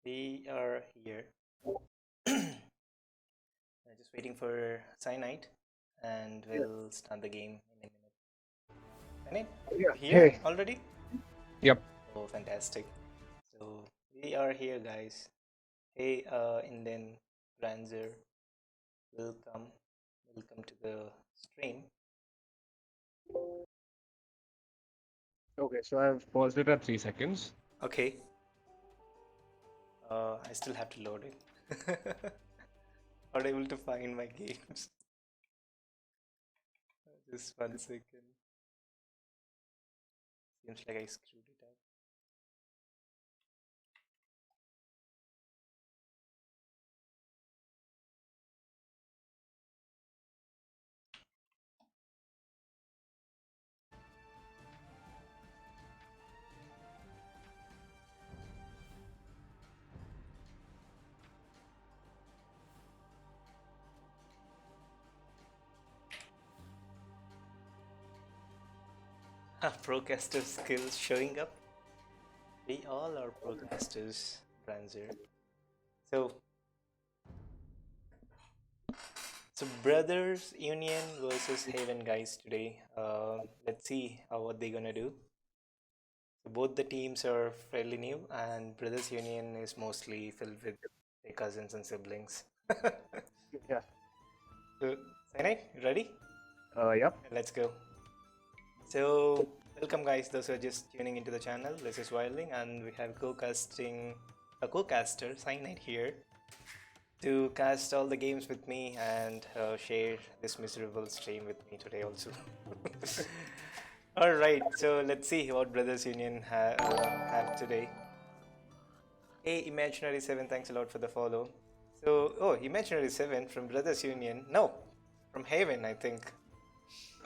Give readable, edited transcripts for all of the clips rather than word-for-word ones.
We are here. I'm just waiting for Cyanide and Yeah. we'll start the game in a minute. Cyanide, Yeah. here Hey. already? Yep. Oh, fantastic. So we are here, guys. Hey, Indian Ranzer, welcome. Welcome to the stream. Okay, so I've paused it at 3 seconds. Okay. I still have to load it. Not able to find my games. Just 1 second. Seems like I screwed it up. Procaster skills showing up. We all are procasters, Ranzer. So, so Brothers Union versus Haven guys today. Let's see what they're gonna do. So both the teams are fairly new, and Brothers Union is mostly filled with their cousins and siblings. Yeah. So, Cyanide, ready? Yep. Let's go. So, welcome guys, those who are just tuning into the channel. This is Wilding, and we have a co-caster, Cyanide here, to cast all the games with me and share this miserable stream with me today also. Alright, so let's see what Brothers Union have today. Hey, Imaginary7, thanks a lot for the follow. So, oh, Imaginary7 from Brothers Union. No, from Haven, I think.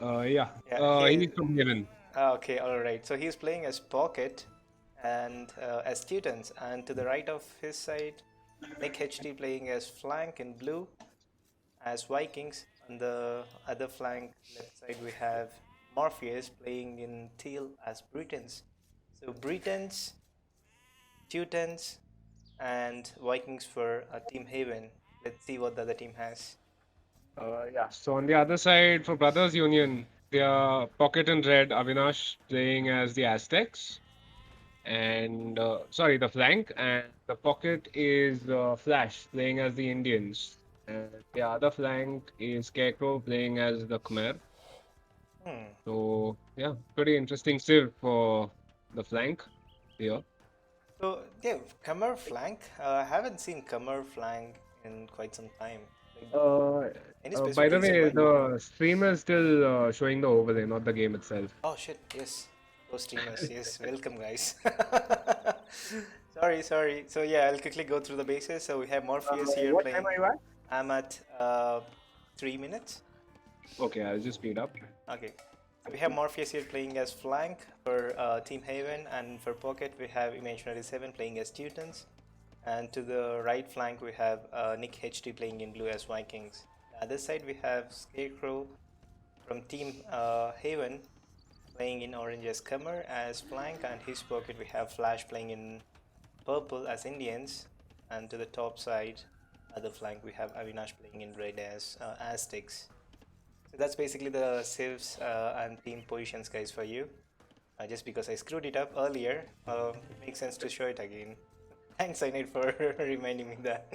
Yeah. Yeah, He's from Yemen. Okay, alright. So he's playing as Pocket and as Teutons, and to the right of his side, Nick HT playing as Flank in blue, as Vikings. On the other flank, left side, we have Morpheus playing in teal as Britons. So Britons, Teutons, and Vikings for Team Haven. Let's see what the other team has. Yeah. So on the other side, for Brothers Union, they are Pocket and Red, Avinash playing as the Aztecs. And sorry, the flank. And the Pocket is Flash playing as the Indians. And the other flank is Scarecrow playing as the Khmer. Hmm. So yeah, pretty interesting still for the flank here. So, yeah, Kamar flank. I haven't seen Kamar flank in quite some time. Like, Uh, any by specific the reason way, why? the stream is still showing the overlay, not the game itself. Oh shit, yes. Those streamers, yes. Welcome, guys. Sorry. So, yeah, I'll quickly go through the bases. So, we have Morpheus here What time playing. are you at? I'm at 3 minutes. Okay, I'll just speed up. Okay. So, we have Morpheus here playing as Flank for Team Haven, and for Pocket, we have Imaginary 7 playing as Teutons. And to the right flank, we have Nick HT playing in blue as Vikings. The other side, we have Scarecrow from Team Haven playing in orange as Kummer as flank, and his pocket we have Flash playing in purple as Indians, and to the top side, other flank we have Avinash playing in red as Aztecs. So that's basically the civs and team positions, guys, for you. Just because I screwed it up earlier, it makes sense to show it again. Thanks, I need for reminding me that.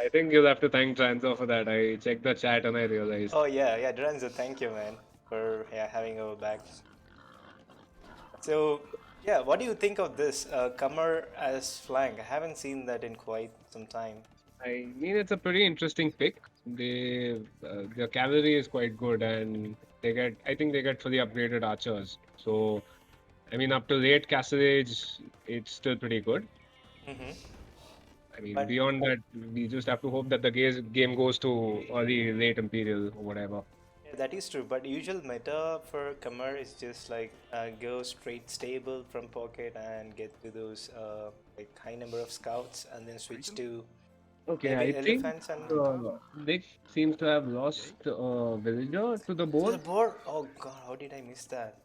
I think you'll have to thank Transo for that. I checked the chat and I realized. Oh yeah, Duranzo, thank you, man, for having our back. So yeah, what do you think of this Kamar as flank? I haven't seen that in quite some time. I mean, it's a pretty interesting pick. Their cavalry is quite good, and I think they get fully upgraded archers. So, I mean, up to late Castle Age, it's still pretty good. Hmm. I mean, But beyond that, we just have to hope that the game goes to early, late Imperial or whatever. yeah, that is true. But usual meta for Kamar is just like go straight stable from pocket and get to those like high number of scouts, and then switch to Okay, maybe I think elephants and Nick seems to have lost Villager to the to the board. board. Oh god, how did I miss that?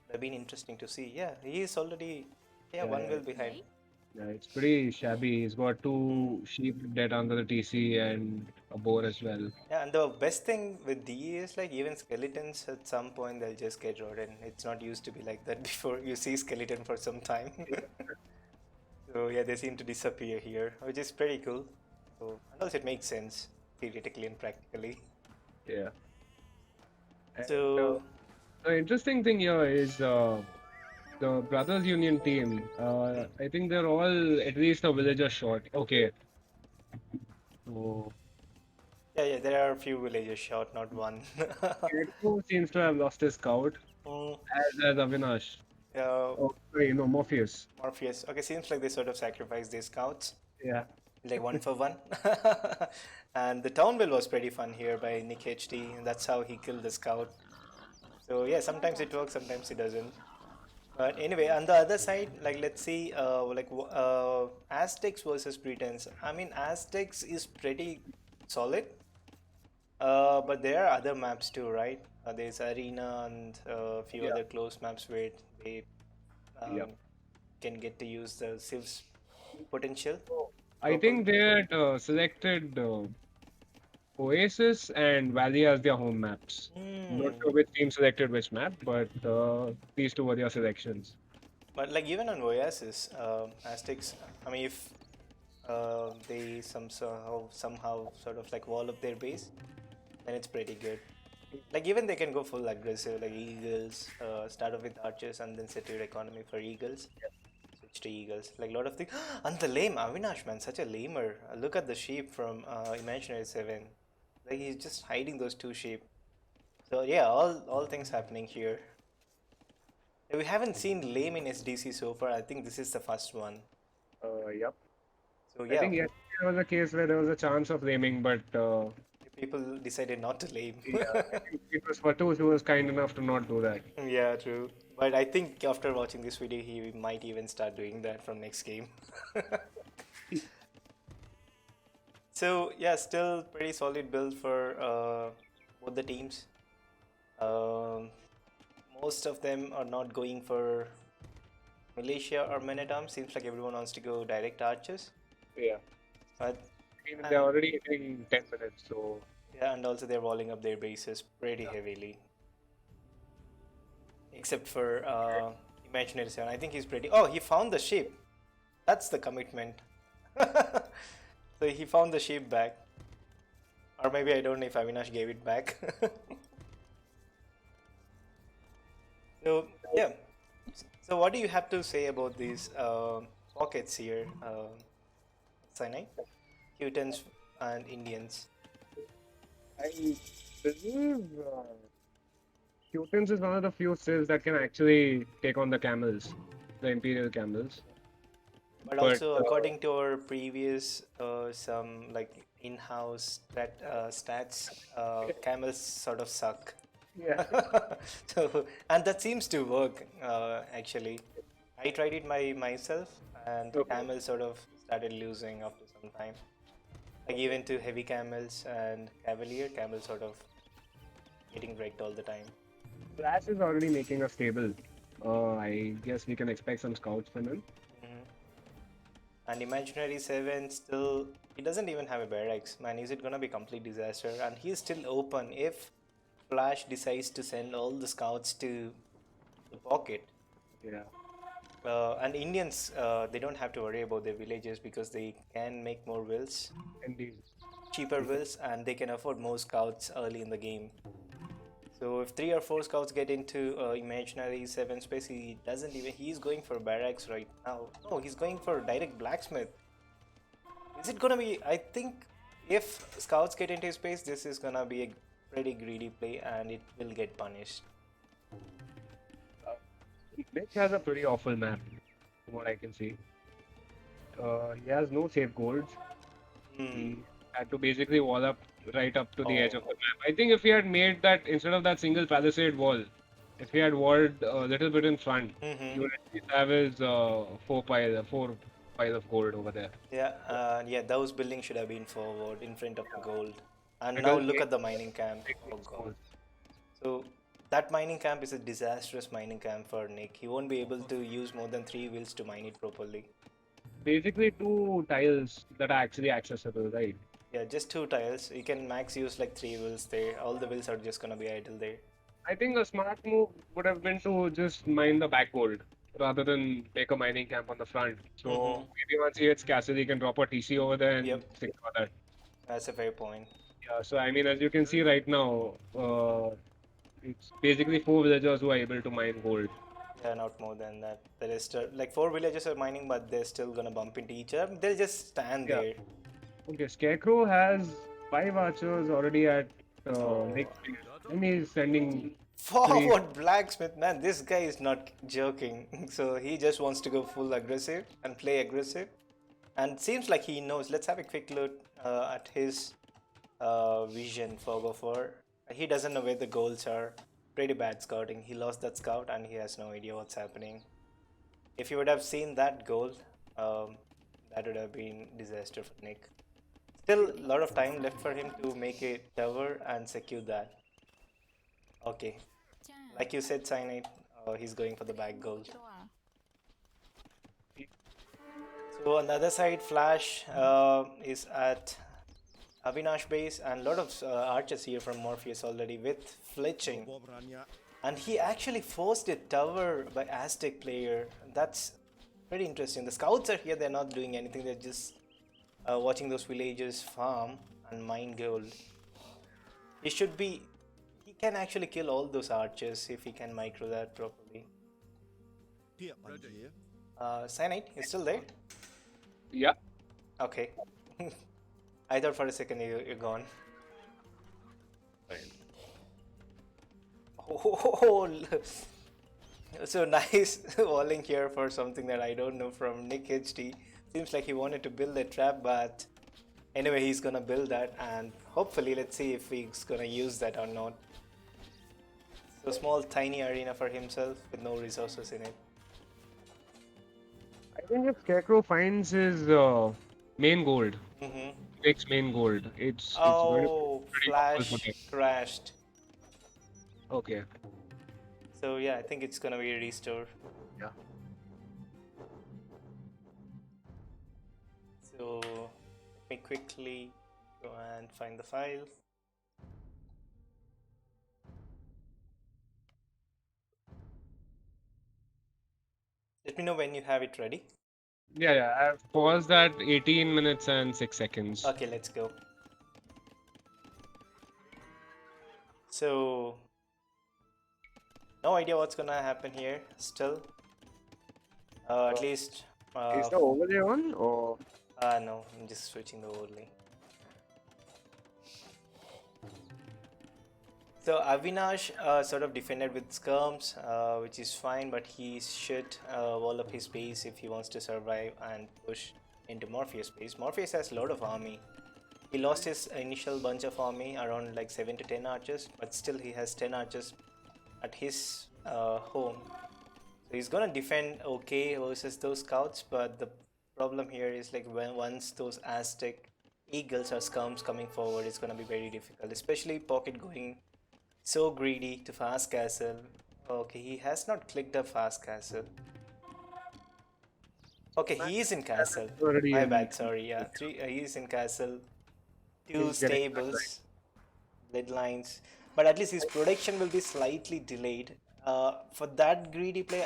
That'd been interesting to see. Yeah, he is already one Yeah, wheel behind. Yeah, it's pretty shabby. He's got two sheep dead under the TC and a boar as well. Yeah, and the best thing with DE is like even skeletons at some point they'll just get rotten. It's not used to be like that before you see skeleton for some time. So yeah, they seem to disappear here, which is pretty cool. So and also it makes sense theoretically and practically. Yeah. And So the interesting thing here is the Brothers Union team. I think they're all at least a villager short. Okay. So yeah, there are a few villages short, not one. Edko seems to have lost his scout, Mm, as Avinash. uh, Oh, sorry, no, Morpheus. Morpheus. Okay, seems like they sort of sacrificed their scouts, Yeah. like one for one. And the town bill was pretty fun here by Nick HT, and that's how he killed the scout. So yeah, sometimes it works, sometimes it doesn't. But anyway, on the other side, like let's see, Aztecs versus Pretense. I mean, Aztecs is pretty solid, but there are other maps too, right? There's Arena and a few Yeah. other close maps where they Yep. can get to use the Civ's potential. I think they had selected Oasis and Valley as their home maps. Not Hmm. sure which team selected which map, but these two were their selections. But like even on Oasis, Aztecs, I mean, if they somehow sort of like wall up their base, then it's pretty good. Like even they can go full aggressive, like Eagles, start off with Archers and then set your economy for Eagles. Switch to Eagles. Like a lot of things. And the lame Avinash man, such a lamer. Look at the sheep from Imaginary 7. Like he's just hiding those two sheep. So yeah, all things happening here. We haven't seen lame in SDC so far. I think this is the first one. Yep. So I yeah, think yesterday there was a case where there was a chance of laming, but people decided not to lame. yeah, I think it was Fatus who was kind enough to not do that. Yeah, true. But I think after watching this video, he might even start doing that from next game. So yeah, still pretty solid build for both the teams. Um, most of them are not going for militia or men at arms. Seems like everyone wants to go direct archers. Yeah. But I mean, they're already hitting 10 minutes, so yeah, and also they're walling up their bases pretty heavily. Except for Imaginary 7. I think he's pretty. Oh, he found the ship. That's the commitment. So he found the ship back. Or maybe I don't know if Avinash gave it back. So, yeah. So, what do you have to say about these pockets here? Sinai? Cutans and Indians. I believe Cutins is one of the few civs that can actually take on the camels, the Imperial camels. But But also, according to our previous some like in-house stats, camels sort of suck. yeah, So, and that seems to work actually. I tried it myself, and Okay. camels sort of started losing after some time. Like even to heavy camels and cavalier, camels sort of getting wrecked all the time. Flash is already making a stable. I guess we can expect some scouts from him. Mhm. And Imaginary 7 still, he doesn't even have a barracks. Man, is it gonna be complete disaster? And he's still open if Flash decides to send all the scouts to the pocket. Yeah. And Indians, they don't have to worry about their villages because they can make more wills, Indeed. cheaper wills, and they can afford more scouts early in the game. So if 3 or 4 scouts get into Imaginary 7 space, he doesn't even, he's going for barracks right now. No, he's going for direct blacksmith. Is it gonna be, I think if scouts get into his space, this is gonna be a pretty greedy play and it will get punished. Mitch has a pretty awful map, from what I can see. He has no safe golds. He had to basically wall up right up to the edge of the map. I think if he had made that, instead of that single palisade wall, if he had walled a little bit in front, he would at least have his four pile of gold over there. Yeah, those buildings should have been forward in front of the gold. And now Because look they- at the mining camp. Oh god. So that mining camp is a disastrous mining camp for Nick. He won't be able to use more than 3 wheels to mine it properly. basically 2 tiles that are actually accessible, right? Yeah, just 2 tiles. You can max use like 3 wheels there. All the wheels are just gonna be idle there. I think a smart move would have been to just mine the back gold rather than make a mining camp on the front. So Mm-hmm. maybe once he hits castle, he can drop a TC over there and Yep, secure that. that's a fair point. Yeah, so I mean, as you can see right now, it's basically 4 villagers who are able to mine gold. Yeah, not more than that. There is still like 4 villages are mining, but they're still gonna bump into each other. They'll just stand Yeah. there. Okay, Scarecrow has 5 archers already at Oh. Nick's base, and he's sending 3. Forward blacksmith, man, this guy is not joking. So he just wants to go full aggressive and play aggressive. And seems like he knows. Let's have a quick look at his vision for Gofor. He doesn't know where the goals are. Pretty bad scouting. He lost that scout and he has no idea what's happening. If you would have seen that goal, that would have been disaster for Nick. Still a lot of time left for him to make a tower and secure that. Okay, like you said, Cyanide, he's going for the back goal. So on the other side, Flash is at Avinash base and a lot of archers here from Morpheus already with fletching. And he actually forced a tower by Aztec player. That's pretty interesting. The scouts are here, they're not doing anything, they're just watching those villagers farm and mine gold. He should be, he can actually kill all those archers if he can micro that properly. Cyanide, is still there? Yeah. Okay. I thought for a second you're gone. Oh, so nice walling here for something that I don't know from Nick HD. Seems like he wanted to build a trap, but anyway, he's gonna build that, and hopefully, let's see if he's gonna use that or not. So small, tiny arena for himself with no resources in it. I think if Scarecrow finds his main gold, Mm-hmm. Nick's main gold, it's going to be Oh, pretty awful for Flash him. crashed. Okay. So yeah, I think it's gonna be a restore. Yeah. So let me quickly go and find the file. Let me know when you have it ready. Yeah, I've paused at 18 minutes and 6 seconds. Okay, let's go. So no idea what's gonna happen here still. At least Is the overlay on or? no, I'm just switching the overlay. So Avinash sort of defended with skirms, which is fine, but he should wall up his base if he wants to survive and push into Morpheus base. Morpheus has a lot of army. He lost his initial bunch of army, around like 7 to 10 archers, but still he has 10 archers at his home. So he's gonna defend okay versus those scouts, but the problem here is like once those Aztec eagles or skirms coming forward, it's gonna be very difficult, especially Pocket going so greedy to fast castle. Okay, he has not clicked a fast castle. Okay, he is in castle. Already My in. bad, sorry. Yeah, he is in castle. Two He's getting stables, lead lines, but at least his production will be slightly delayed. For that greedy play,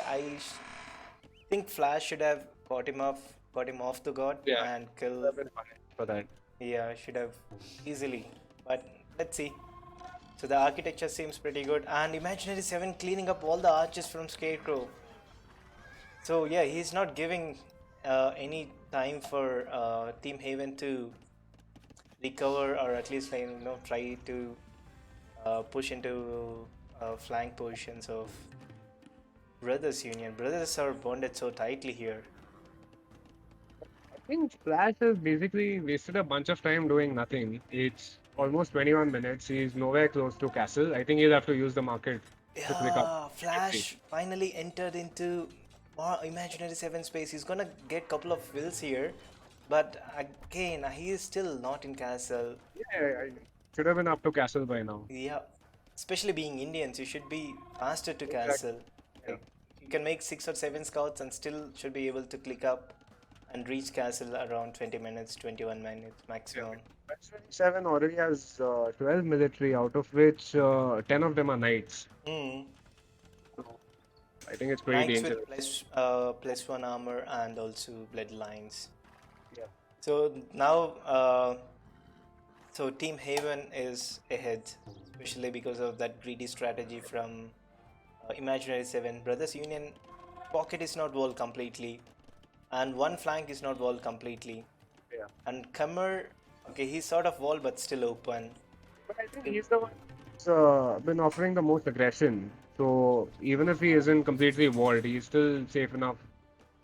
think Flash should have got him off the god Yeah. and kill. I've been fine for that. Yeah, should have easily, but let's see. So the architecture seems pretty good, and Imaginary 7 cleaning up all the arches from Scarecrow. So yeah, he's not giving any time for Team Haven to recover, or at least like, try to push into flank positions of Brothers Union. Brothers are bonded so tightly here. I think Flash has basically wasted a bunch of time doing nothing. It's almost 21 minutes. He's nowhere close to castle. I think he'll have to use the market to click up. Yeah, Flash finally entered into Imaginary 7 space. He's gonna get couple of wills here, but again, he is still not in castle. Yeah, I should have been up to castle by now. Yeah, especially being Indians, you should be faster to castle. Yeah. Like, you can make 6 or 7 scouts and still should be able to click up and reach castle around 20 minutes, 21 minutes maximum. West 27 already has 12 military, out of which 10 of them are knights. Hmm. So I think it's pretty Knights with dangerous. +1 armor and also bloodlines. Yeah. So now, so Team Haven is ahead, especially because of that greedy strategy from Imaginary 7. Brothers Union pocket is not walled completely, and one flank is not walled completely. Yeah. And Kammer, okay, he's sort of walled but still open. But I think he's the one who's been offering the most aggression. So even if he isn't completely walled, he's still safe enough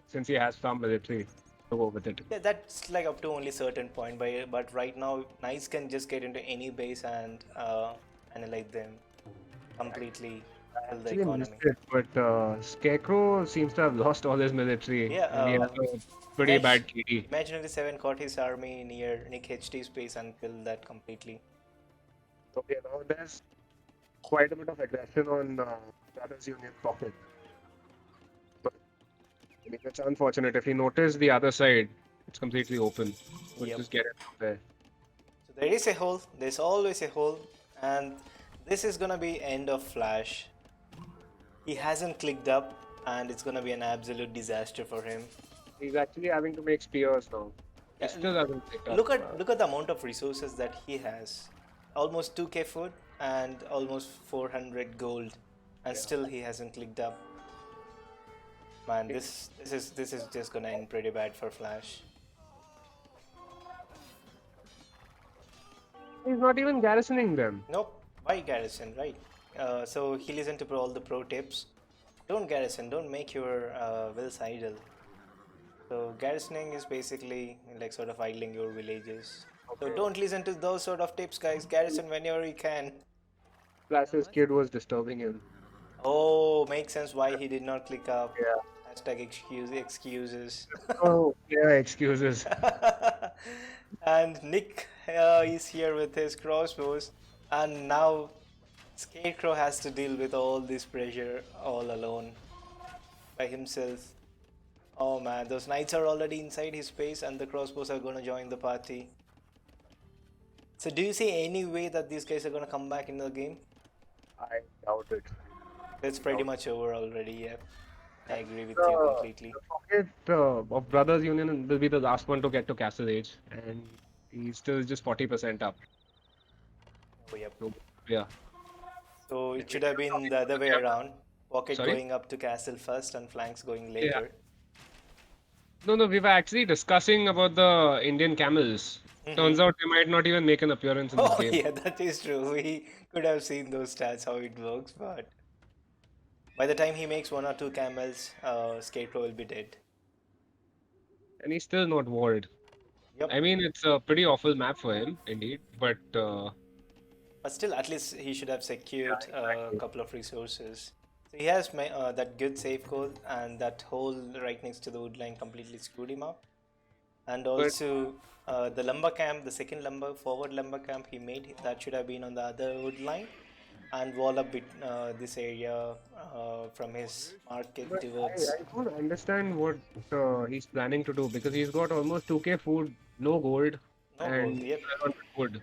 since he has some military to go with it. Yeah, that's like up to only certain point, but right now Knights can just get into any base and annihilate them completely, I kill the actually missed economy. it, but Scarecrow seems to have lost all his military Yeah, and he has a pretty bad KD. Imaginary 7 caught his army near Nick HD's base and killed that completely. So yeah, now there's quite a bit of aggression on Brothers Union pocket. But I mean, it's unfortunate. If you notice the other side, it's completely open. We'll Yep. just get it from there. So there is a hole, there's always a hole, and this is gonna be end of Flash. He hasn't clicked up, and it's gonna be an absolute disaster for him. He's actually having to make spears now. He Yeah, still hasn't picked up. look at the amount of resources that he has. Almost 2k food and almost 400 gold, and Yeah. still he hasn't clicked up. Man, this is just gonna end pretty bad for Flash. He's not even garrisoning them. Nope. Why garrison, right? So he listened to all the pro tips. Don't garrison. Don't make your wills idle. So garrisoning is basically like sort of idling your villages. So Okay. don't listen to those sort of tips, guys. Garrison whenever you can. Flash's kid was disturbing him. Oh, makes sense why he did not click up. Yeah. Hashtag excuses. Oh, yeah, excuses. And Nick is here with his crossbows, and now Scarecrow has to deal with all this pressure all alone by himself. Oh man, those knights are already inside his base, and the crossbows are gonna join the party. So, do you see any way that these guys are gonna come back in the game? I doubt it. It's pretty much over already. Yeah, I agree with you The completely. pocket of Brothers Union will be the last one to get to Castle Age, and he's still just 40% up. Oh, yep. So, yeah. So it should have been the other way around. Pocket Sorry? going up to castle first and flanks going Yeah. later. No, we were actually discussing about the Indian camels. Turns out they might not even make an appearance in this Oh game. yeah, that is true. We could have seen those stats how it works, but by the time he makes 1 or 2 camels, Scarecrow will be dead. And he's still not walled. Yep. I mean, it's a pretty awful map for him, indeed. But But still, at least he should have secured Yeah, a exactly. couple of resources. So he has that good safe code, and that hole right next to the wood line completely screwed him up. And also the lumber camp, the second forward lumber camp he made, that should have been on the other wood line, and wall up this area from his market But towards. I don't understand what he's planning to do because he's got almost 2k food, no gold, No gold. and Yep. 500 wood.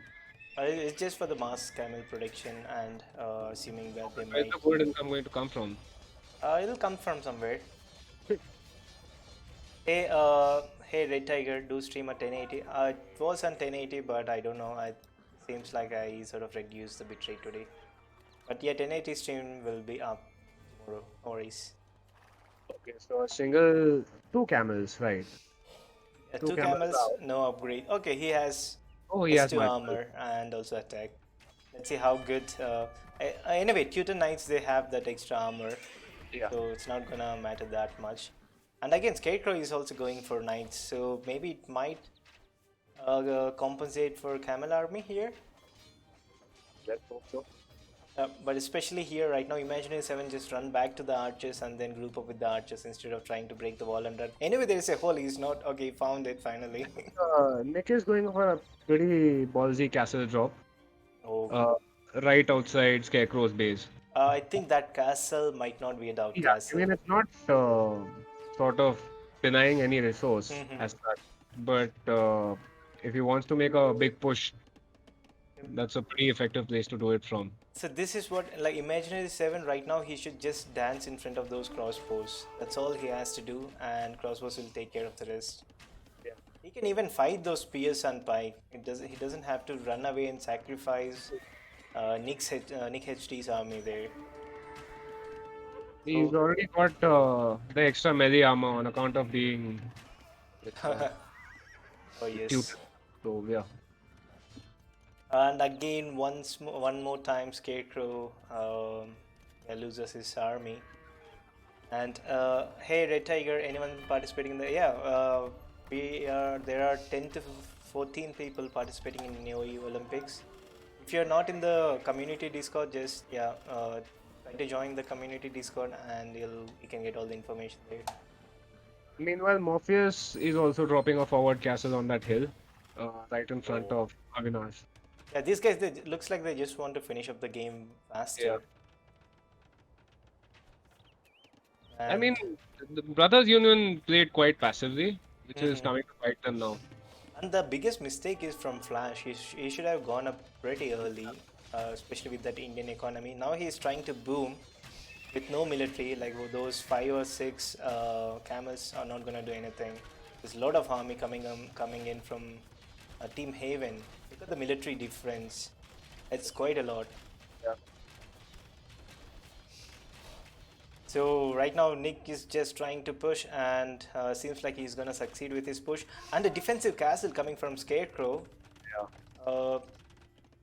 It's just for the mass camel production, and assuming that they Where's might. the gold income going to come from? It'll come from somewhere. Hey, hey, Red Tiger, do stream at 1080. It was on 1080, but I don't know. It seems like I sort of reduced the bitrate today. But yeah, 1080 stream will be up tomorrow. No worries. Okay, so a single 2 camels, right? 2 camels, out. no upgrade. Okay, he has Oh, he has S2 much. armor and also attack. Let's see how good. Anyway, Teuton Knights, they have that extra armor, Yeah. so it's not gonna matter that much. And again, Scarecrow is also going for Knights, so maybe it might compensate for Camel Army here. Let's hope so. But especially here right now, Imaginary 7 just run back to the archers and then group up with the archers instead of trying to break the wall and run. Anyway, there is a hole. He's not okay. Found it finally. Nick is going for a pretty ballsy castle drop Oh, right outside Scarecrow's base. I think that castle might not be a doubt Yeah, I castle. mean, it's not sort of denying any resource as such. But if he wants to make a big push, that's a pretty effective place to do it from. So this is what, like, Imaginary 7 right now, he should just dance in front of those crossbows. That's all he has to do, and crossbows will take care of the rest. Yeah. He can even fight those spears and pike. He doesn't have to run away and sacrifice Nick HD's army there. He's already got the extra melee armor on account of being Oh yes. tutor. So yeah. And again, one more time, Scarecrow loses his army. And hey, Red Tiger, anyone participating in the? Yeah, there are 10 to 14 people participating in AOE Olympics. If you're not in the community Discord, just try to join the community Discord, and you can get all the information there. Meanwhile, Morpheus is also dropping a forward castle on that hill, right in front of Avinash. Yeah, these guys, looks like they just want to finish up the game faster. Yeah. I mean, the Brothers Union played quite passively, which is coming to bite them now. And the biggest mistake is from Flash. He should have gone up pretty early, especially with that Indian economy. Now he's trying to boom with no military, like those 5 or 6 camels are not gonna do anything. There's a lot of army coming in from Team Haven. Look at the military difference. It's quite a lot. Yeah. So right now Nick is just trying to push, and seems like he's gonna succeed with his push. And a defensive castle coming from Scarecrow. Yeah.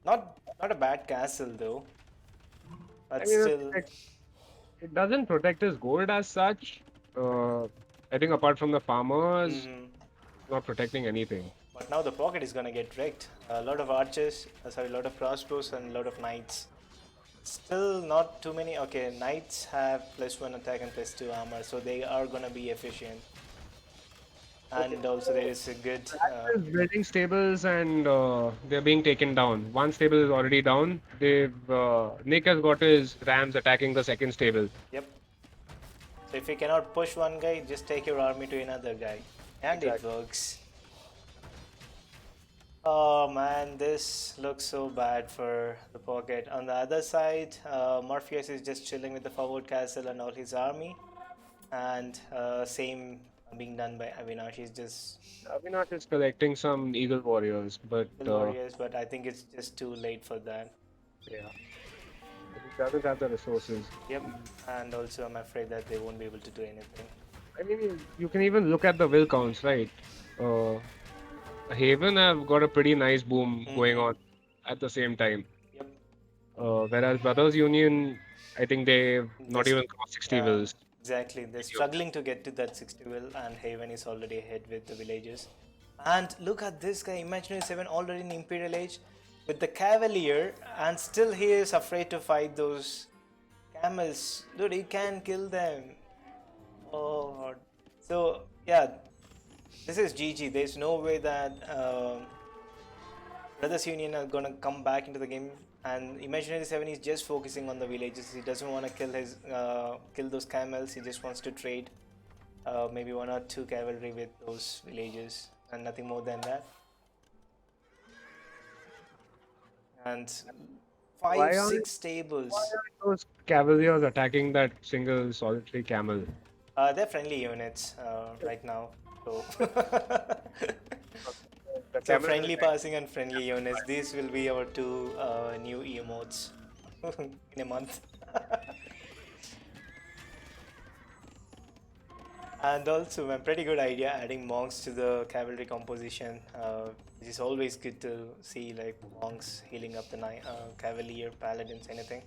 Not a bad castle though. But I mean, still, it doesn't protect his gold as such. I think apart from the farmers, not protecting anything. But now the pocket is gonna get wrecked. A lot of archers, a lot of crossbows, and a lot of knights. Still not too many. Okay, knights have +1 attack and +2 armor, so they are gonna be efficient. And also there is a good. Building stables, and they're being taken down. One stable is already down. Nick has got his rams attacking the second stable. Yep. So if you cannot push one guy, just take your army to another guy, and it works. Oh man, this looks so bad for the pocket. On the other side, Morpheus is just chilling with the forward castle and all his army, and same being done by Avinash. He's just Avinash is collecting some Eagle Warriors, but warriors, but I think it's just too late for that. yeah, he doesn't have the resources. Yep, and also I'm afraid that they won't be able to do anything. I mean, you can even look at the will counts, right? Haven have got a pretty nice boom going on at the same time. Yep. Whereas Brothers Union, I think they've not even crossed 60 wills. Exactly, they're struggling to get to that 60 will, and Haven is already ahead with the villagers. And look at this guy, Imaginary 7 already in Imperial Age with the Cavalier, and still he is afraid to fight those camels. Dude, he can kill them. Oh, so yeah, this is GG. There's no way that Brothers Union are gonna come back into the game. And Imaginary 7 is just focusing on the villages. He doesn't want to kill those camels. He just wants to trade maybe 1 or 2 cavalry with those villages, and nothing more than that. And 5, 6 stables. Why are those cavaliers attacking that single solitary camel? They're friendly units right now. So, so friendly passing and friendly units. These will be our 2 new emotes in a month. And also a pretty good idea adding monks to the cavalry composition. It is always good to see like monks healing up the cavalier, paladins, anything.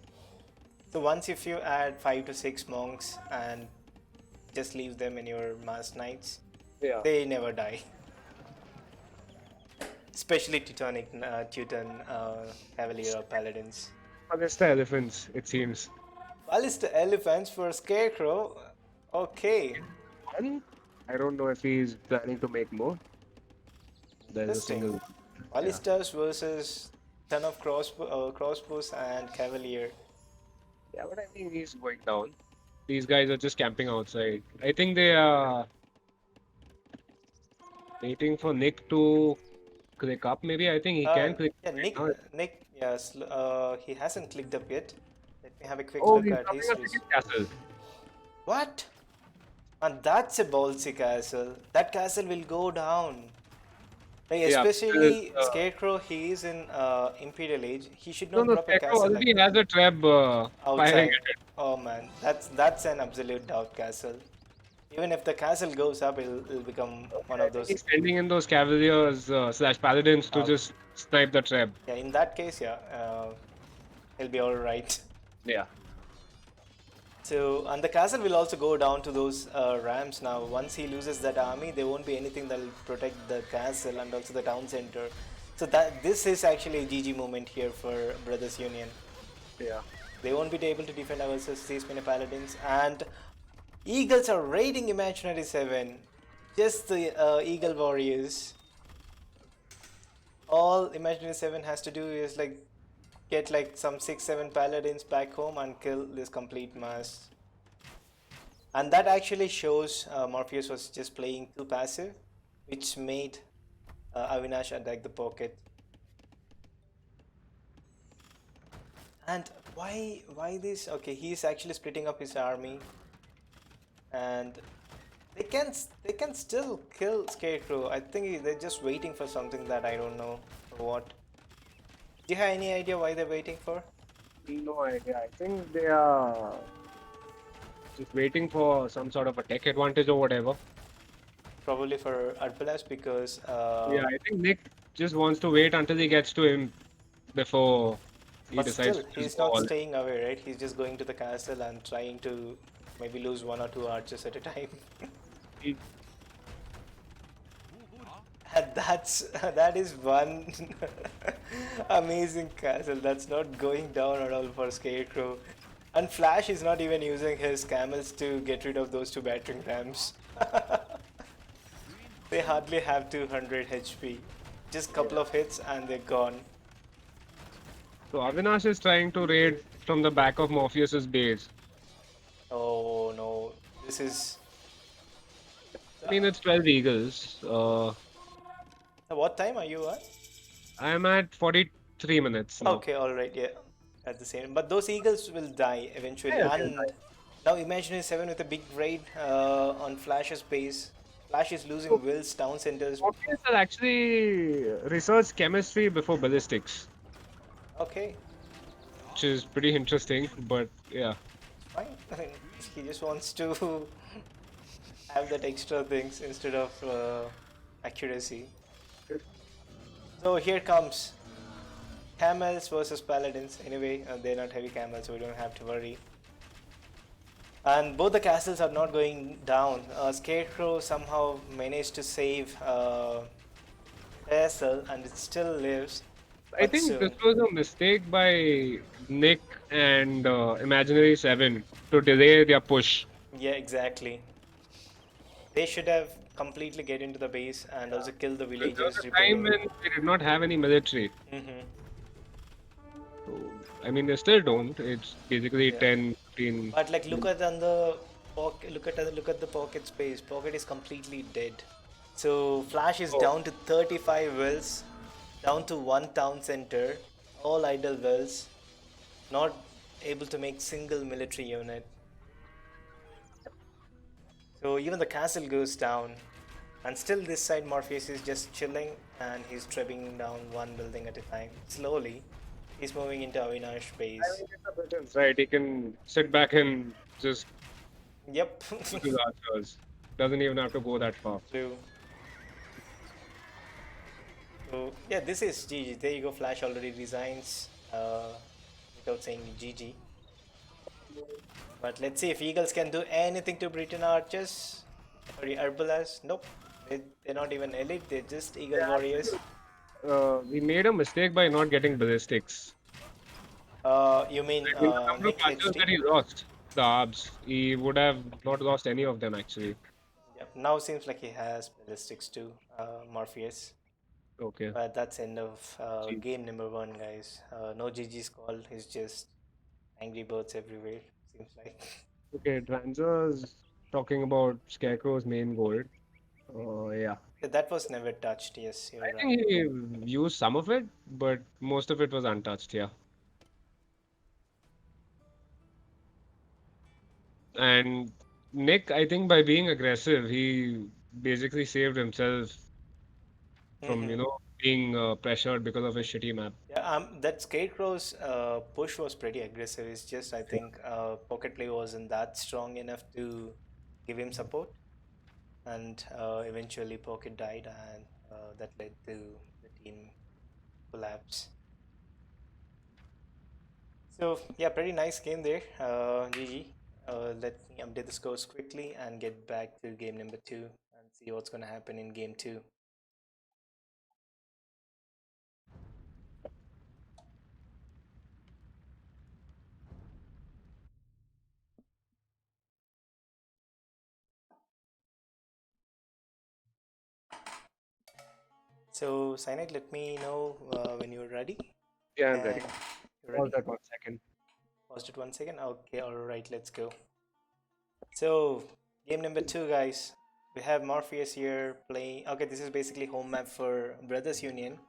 So once if you add 5 to 6 monks and just leave them in your mass knights, they never die. Especially Teutonic Teuton Cavalier or Paladins. Ballista elephants, it seems. Ballista elephants for Scarecrow. Okay. I don't know if he's planning to make more. There's a single. Ballistas versus ton of crossbows and Cavalier. Yeah, but I think he's going down. These guys are just camping outside. I think they are Waiting for Nick to click up. Maybe I think he can click Yeah, up right now. Nick, yes, he hasn't clicked up yet. Let me have a quick Oh, look he's at dropping his a second castle. What? And that's a ballsy castle. That castle will go down. Like Yeah, because especially Scarecrow, he is in Imperial Age. He should no, not no, drop a Scarecrow castle like already that has a trap firing outside. at it. Oh man, that's an absolute doubt castle. Even if the castle goes up, it'll become one I of think those. he's sending in those cavaliers slash paladins to Uh, just snipe the trap. yeah, in that case, yeah, he'll be all right. Yeah. So, and the castle will also go down to those rams now. Once he loses that army, there won't be anything that will protect the castle and also the town center. So that this is actually a GG moment here for Brothers Union. Yeah. They won't be able to defend versus these many paladins, and Eagles are raiding Imaginary 7. Just the Eagle Warriors. All Imaginary 7 has to do is like get like some 6-7 paladins back home and kill this complete mass. And that actually shows Morpheus was just playing too passive, which made Avinash attack the pocket. And why this? Okay, he's actually splitting up his army, and they can still kill Scarecrow. I think they're just waiting for something that I don't know what. Do you have any idea why they're waiting for? No idea. I think they are just waiting for some sort of a tech advantage or whatever. Probably for Arbalas because Yeah, I think Nick just wants to wait until he gets to him before he but decides still to just he's go not all in. staying away, right? He's just going to the castle and trying to maybe lose one or two archers at a time. He- And that is one amazing castle that's not going down at all for Scarecrow. And Flash is not even using his camels to get rid of those two battering rams. They hardly have 200 HP. Just couple of hits and they're gone. So Avinash is trying to raid from the back of Morpheus's base. Oh no, this is. I mean, it's 12 eagles. What time are you at? I'm at 43 minutes now. Okay, alright, yeah. At the same. But those eagles will die eventually. Yeah, And now Imaginary 7 with a big raid on Flash's base. Flash is losing Will's town centers. Morpheus has actually researched chemistry before ballistics, Okay, which is pretty interesting. But yeah, fine. I mean, he just wants to have that extra things instead of accuracy. So here comes camels versus paladins. Anyway, they're not heavy camels, so we don't have to worry. And both the castles are not going down. Scarecrow somehow managed to save castle, and it still lives. I But think this soon, was a mistake by Nick and Imaginary 7 to delay their push. yeah, exactly. They should have completely get into the base and also kill the There was villagers. a time when they did not have any military. Mm-hmm. So, I mean, they still don't. It's basically Yeah. 10, 15. But like, look at on the pocket. Look at the pocket space. Pocket is completely dead. So Flash is Oh. down to 35 wells, down to one town center, all idle wells, not able to make single military unit. So even the castle goes down, and still this side Morpheus is just chilling, and he's trimming down one building at a time. Slowly, he's moving into Avinash I base. mean, it's a business, right? He can sit back and just Yep. shoot his archers. Doesn't even have to go that far. True. So yeah, this is GG. There you go. Flash already resigns without saying GG. But let's see if Eagles can do anything to Britain Archers. Sorry, Herbalas. Nope. They're not even elite. They're just Eagle Warriors. We made a mistake by not getting ballistics. You mean I mean, the number of Nick archers that he HD? lost, the Arbs, he would have not lost any of them actually. Yep. Now seems like he has ballistics too, Morpheus. Okay. But that's end of Gee. game number 1, guys. No GG's call. It's just angry birds everywhere. Seems like. Okay, Dranza's talking about Scarecrow's main goal. Oh, yeah. That was never touched. Yes, you're I right. think he used some of it, but most of it was untouched, yeah. And Nick, I think by being aggressive, he basically saved himself from, Mm-hmm. being pressured because of his shitty map. Yeah, that Scarecrow's push was pretty aggressive. It's just I Yeah. think Pocket Play wasn't that strong enough to give him support, and eventually Pocket died, and that led to the team collapse. So yeah, pretty nice game there, GG. Let me update the scores quickly and get back to game number two and see what's going to happen in game two. So Cyanide, let me know when you're ready. Yeah, I'm ready. And you're Pause ready? that 1 second. Paused it 1 second. Okay, all right, let's go. So game number two, guys. We have Morpheus here playing. Okay, this is basically home map for Brothers Union.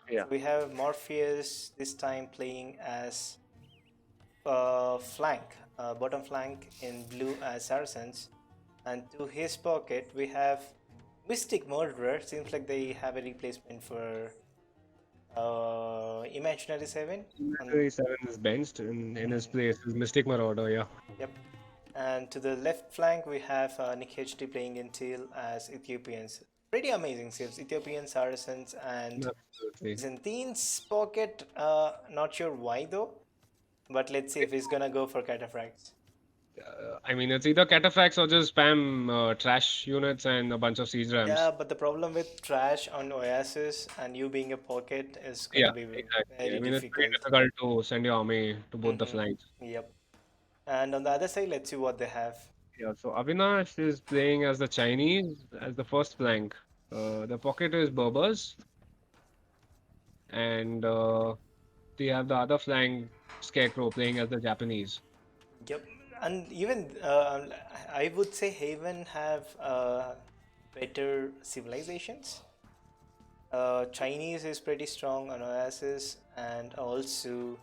Yeah. So we have Morpheus this time playing as flank, bottom flank in blue as Saracens, and to his pocket we have Mystic Murderer. Seems like they have a replacement for Imaginary 7 on. Imaginary 7 is benched, in his Mhm. place is Mystic Marauder, yeah. Yep. And to the left flank, we have Nick HD playing in teal as Ethiopians. Pretty amazing saves. Ethiopians, Saracens, and Absolutely. Byzantines pocket. Not sure why though, but let's see if he's gonna go for cataphracts. I mean, it's either cataphracts or just spam trash units and a bunch of siege Yeah, rams. but the problem with trash on Oasis and you being a pocket is Yeah, gonna be exactly. I very mean, it's very difficult. difficult to send your army to both the flanks. Yep. And on the other side, let's see what they have. Yeah, so Avinash is playing as the Chinese as the first flank. The pocket is Berbers, and they have the other flank, Scarecrow, playing as the Japanese. Yep, and even I would say Haven have better civilizations. Chinese is pretty strong on Oasis, and also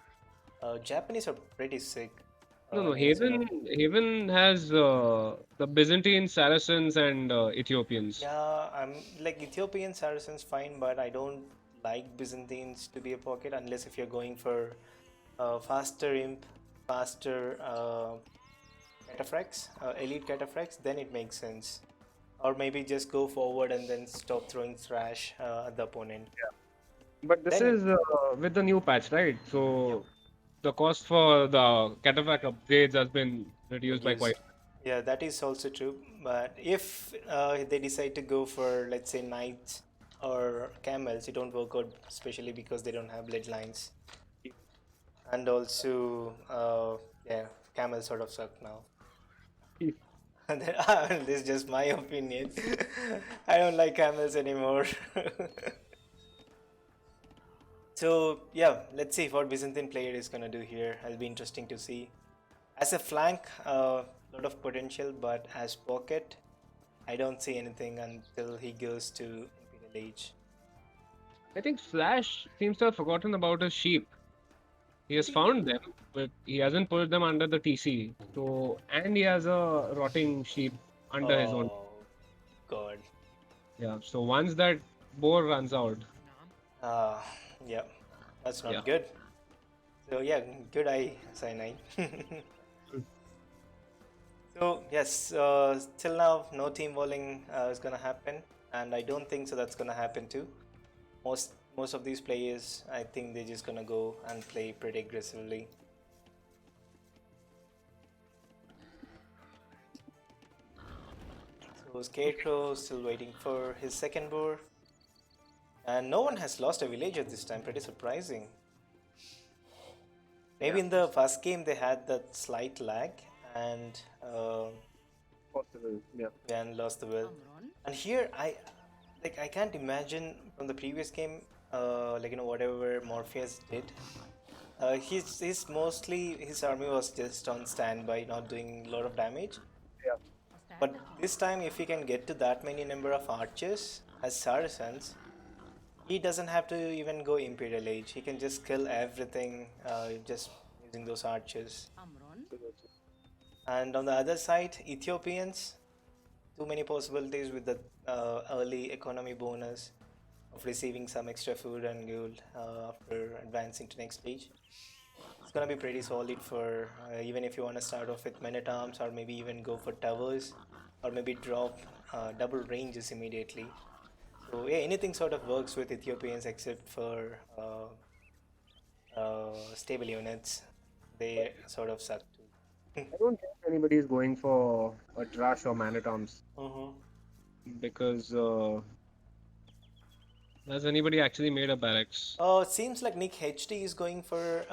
Japanese are pretty sick No, no, against Haven has the Byzantine Saracens and Ethiopians. Yeah, I'm like Ethiopian Saracens fine, but I don't like Byzantines to be a pocket unless if you're going for faster imp, faster cataphracts, elite cataphracts, then it makes sense. Or maybe just go forward and then stop throwing thrash at the opponent. But this Then it, is with the new patch, right? yep, So the cost for the cataphract upgrades has been reduced by quite. reduced. Yeah, that is also true. But if they decide to go for, let's say, knights or camels, it don't work out, especially because they don't have bloodlines. And also, yeah, camels sort of suck now. This is just my opinion. I don't like camels anymore. So yeah, let's see what Byzantine player is gonna do here. It'll be interesting to see. As a flank, a lot of potential, but as pocket, I don't see anything until he goes to Imperial Age. I think Flash seems to have forgotten about his sheep. He has found them, but he hasn't put them under the TC. So, and he has a rotting sheep under his own. Oh God. Yeah. So once that boar runs out, Uh, yeah, that's yeah. not good. So yeah, good eye, Cyanide. So yes, till now no team walling is gonna happen, and I don't think so. That's gonna happen too. Most of these players, I think they're just gonna go and play pretty aggressively. So Scarecrow still waiting for his second boar, and no one has lost a village at this time. Pretty surprising. Maybe Yeah. in the first game they had that slight lag, and Possible. Yeah. Van lost the will. And here I can't imagine from the previous game, whatever Morpheus did. He's mostly his army was just on standby, not doing a lot of damage. Yeah. But this time, if he can get to that many number of archers as Saracens, he doesn't have to even go Imperial Age. He can just kill everything just using those archers. And on the other side, Ethiopians, too many possibilities with the early economy bonus of receiving some extra food and gold after advancing to next stage. It's gonna be pretty solid for even if you want to start off with men at arms, or maybe even go for towers, or maybe drop double ranges immediately. So yeah, anything sort of works with Ethiopians except for stable units. They sort of suck too. I don't think anybody is going for a Drash or Man at Arms Because has anybody actually made a barracks? It seems like Nick HD is going for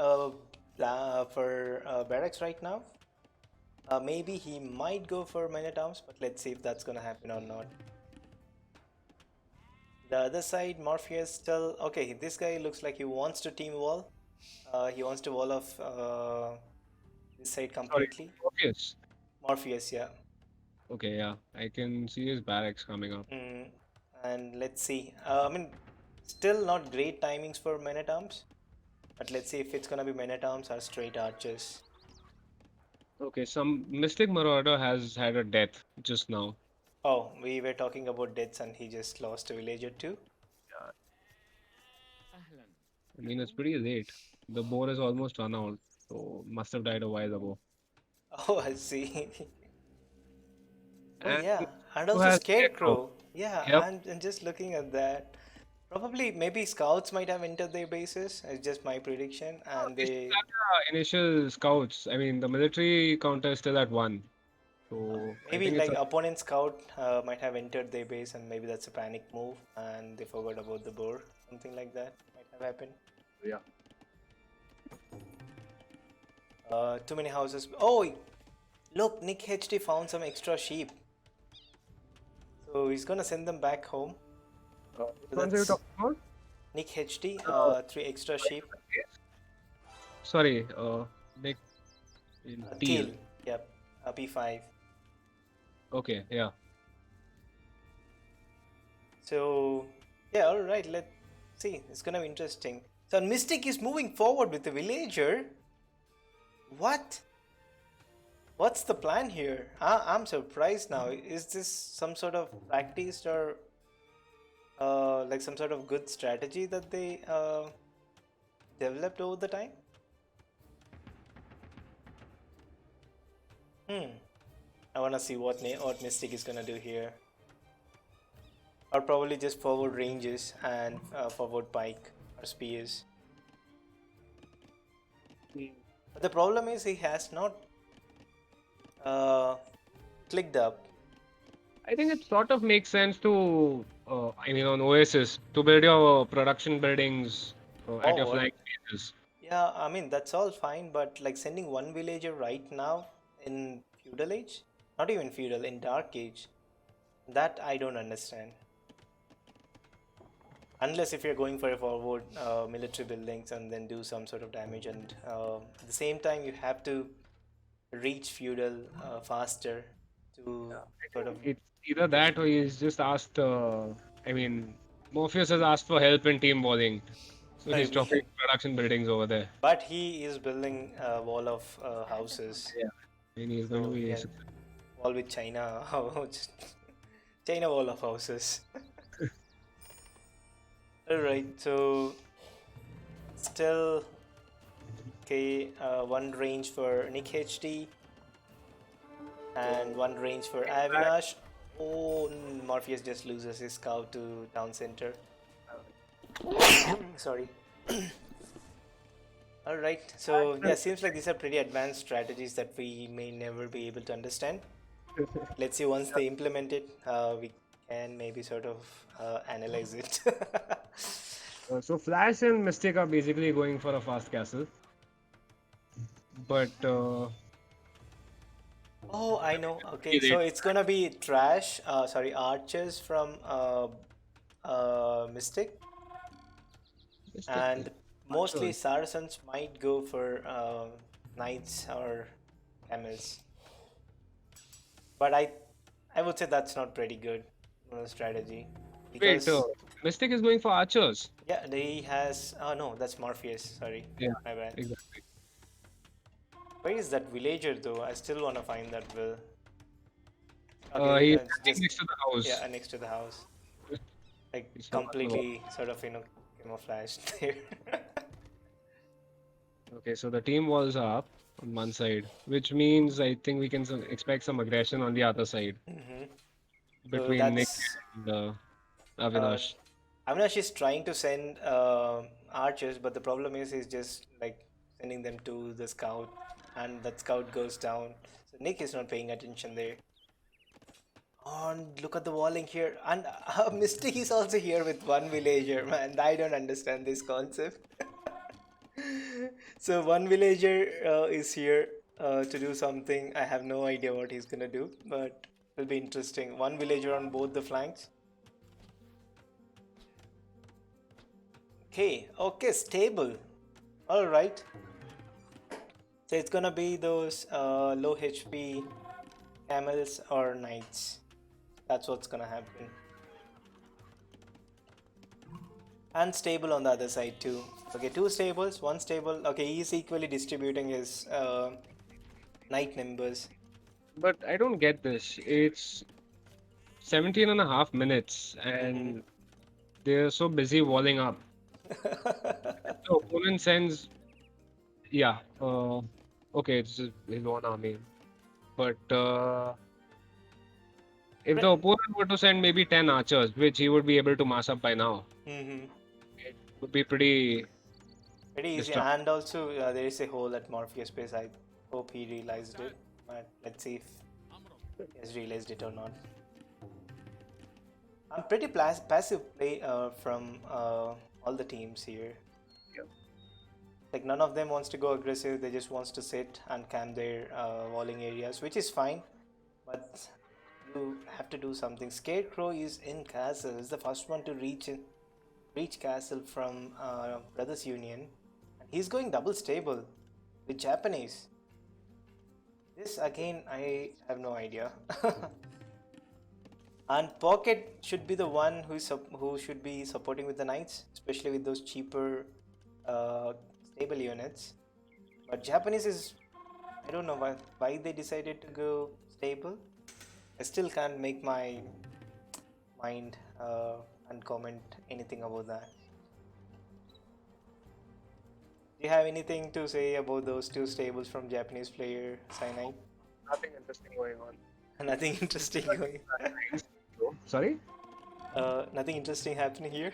barracks right now. Maybe he might go for men at arms, but let's see if that's gonna happen or not. The other side, Morpheus still okay. This guy looks like he wants to team wall. He wants to wall off this side completely. Morpheus. Morpheus, yeah. Okay, yeah, I can see his barracks coming up. And let's see. I mean, still not great timings for men at arms, but let's see if it's gonna be men at arms or straight archers. Okay, some Mystic Marauder has had a death just now. Oh, we were talking about deaths and he just lost a villager too. I mean, it's pretty late. The boar is almost run out, so must have died a while ago. Oh, I see. Oh And yeah, and who also has Scarecrow. Yeah, Yep. and just looking at that, probably maybe scouts might have entered their bases. It's just my prediction, and They still they have the initial scouts. I mean, the military counter is still at 1. So I maybe think it's like opponent scout might have entered their base, and maybe that's a panic move, and they forgot about the boar. Something like that might have happened. Yeah. Too many houses. Oh, look, Nick HD found some extra sheep. So he's gonna send them back home. Which ones are you That's talking about? Nick HD, 3 extra sheep. sorry, Nick Teal. Teal. Yep. P5. Okay, yeah. So yeah, all right. Let's see. It's gonna be interesting. So Mystic is moving forward with the villager. What? What's the plan here? I'm surprised now. Is this some sort of practiced or like some sort of good strategy that they developed over the time? I wanna see what Mystic is gonna do here. Or probably just forward ranges and forward pike or spears. But the problem is he has not clicked up. I think it sort of makes sense to, I mean, on Oasis, to build your production buildings at your Oh, flank bases. yeah, I mean that's all fine, but like sending one villager right now in feudal age, not even feudal, in dark age, that I don't understand. Unless if you're going for a forward military buildings and then do some sort of damage, and at the same time you have to reach feudal faster to sort of. It's either that or he's just asked, I mean, Morpheus has asked for help in team walling. So he's Maybe. dropping production buildings over there. But he is building a wall of houses. Yeah. And he's going to So, be. yeah, wall with China. China wall of houses. Alright, so still okay, one range for Nick HD and one range for Avinash. Oh, Morpheus just loses his scout to town center. Sorry. Alright, so yeah, seems like these are pretty advanced strategies that we may never be able to understand. Let's see, once they implement it, we can maybe sort of analyze it. So Flash and Mystic are basically going for a fast castle. But Oh, I know. Okay, so it's gonna be trash. Sorry, archers from Mystic, and mostly Saracens might go for knights or camels. But I I would say that's not pretty good strategy Wait, because Mystic is going for archers. yeah, he has. Oh no, that's Morpheus. Sorry, Yeah, my bad. exactly. Where is that villager though? I still want to find that will. Okay, He's it's standing just next to the yeah, house. next to the house, like He's not on the wall. completely sort of camouflaged there. Okay, so the team walls are up on one side, which means I think we can expect some aggression on the other side hmm So between Nick that's and uh, Avinash. Avinash is trying to send archers, but the problem is he's just like sending them to the scout, and that scout goes down. So Nick is not paying attention there. Oh, and look at the walling here, and Mystic is also here with one villager. Man, I don't understand this concept. So one villager is here to do something. I have no idea what he's gonna do, but it'll be interesting. One villager on both the flanks. Okay, stable. All right. So it's gonna be those low HP camels or knights. That's what's gonna happen. And stable on the other side too. Okay, two stables, one stable. Okay, he's equally distributing his knight numbers. But I don't get this. It's 17 and a half minutes, hmm and they're so busy walling up. The opponent sends, yeah, okay, it's just his own army. But if the opponent were to send maybe 10 archers, which he would be able to mass up by now, hmm it would be pretty Pretty easy, destructive. and also there is a hole at Morpheus space. I hope he realized it, but let's see if he has realized it or not. I'm pretty passive play from all the teams here. Like none of them wants to go aggressive. They just wants to sit and camp their walling areas, which is fine. But you have to do something. Scarecrow is in castle. Is the first one to reach castle from Brothers Union, and he's going double stable with Japanese. This again, I have no idea. And Pocket should be the one who should be supporting with the knights, especially with those cheaper uh, stable units. But Japanese is, I don't know why they decided to go stable. I still can't make my mind and comment anything about that. Do you have anything to say about those two stables from Japanese player Cyanide? Nothing interesting going on. Nothing interesting going. Sorry? Nothing interesting happening here.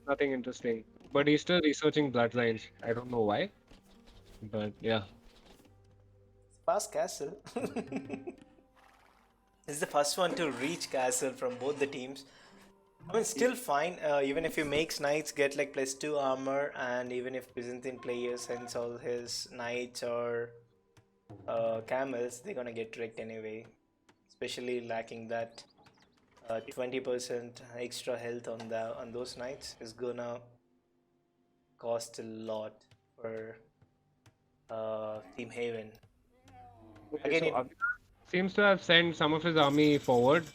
Nothing interesting. But he's still researching bloodlines. I don't know why. But yeah. Past castle. This is the first one to reach castle from both the teams. I mean, still fine. Even if he makes knights get like +2 armor, and even if Byzantine player sends all his knights or camels, they're gonna get wrecked anyway. Especially lacking that 20% extra health on those knights is gonna cost a lot for Team Haven. Okay, Again, so it Avinash seems to have sent some of his army forward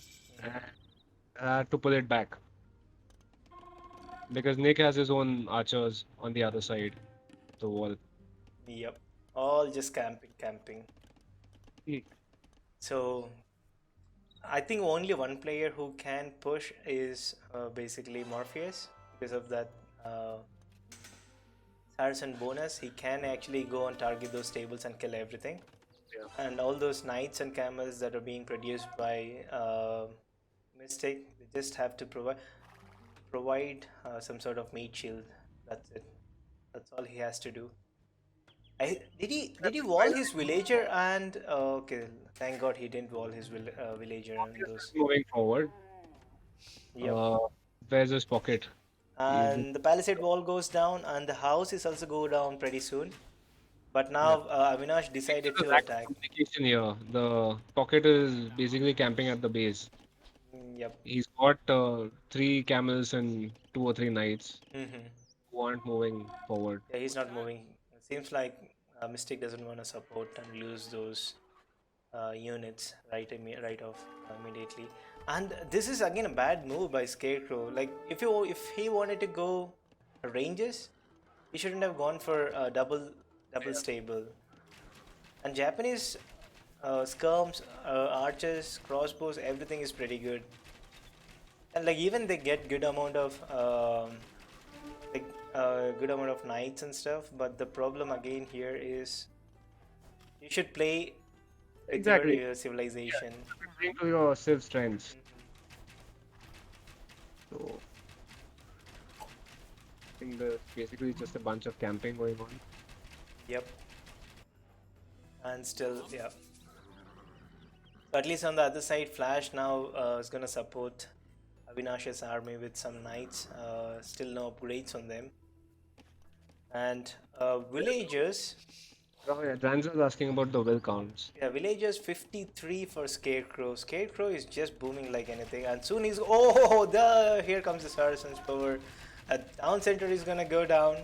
and to pull it back. Because Nick has his own archers on the other side of the wall. yep, all just camping. Hmm. So I think only one player who can push is basically Morpheus because of that Saracen bonus. He can actually go and target those tables and kill everything. Yeah. And all those knights and camels that are being produced by Mystic, they just have to provide some sort of meat shield. That's it. That's all he has to do. Did he wall his villager and okay, thank God he didn't wall his villager and those. Moving forward. Yep. Uh, where's his pocket? He's And the palisade wall goes down, and the house is also go down pretty soon. But yeah. now Avinash Seems decided there's to lack of attack. communication here. The pocket is basically camping at the base. Yep. He's got three camels and two or three knights hmm who aren't moving forward. Yeah, he's not moving. It seems like Mystic doesn't want to support and lose those. units right off immediately. And this is again a bad move by Scarecrow. Like if he wanted to go ranges, he shouldn't have gone for double stable. And Japanese skirms, archers, crossbows, everything is pretty good. And like even they get good amount of good amount of knights and stuff. But the problem again here is you should play with Exactly. your civilization. Playing to your civ strengths. So I think there's basically just a bunch of camping going on. Yep. And still, yeah. At least on the other side, Flash now is gonna support Avinash's army with some knights. Still no upgrades on them. And villagers, Oh yeah, Dranzel's asking about the will counts. yeah, villagers 53 for Scarecrow. Scarecrow is just booming like anything, and soon he's here comes the Saracen's power. A town center is gonna go down.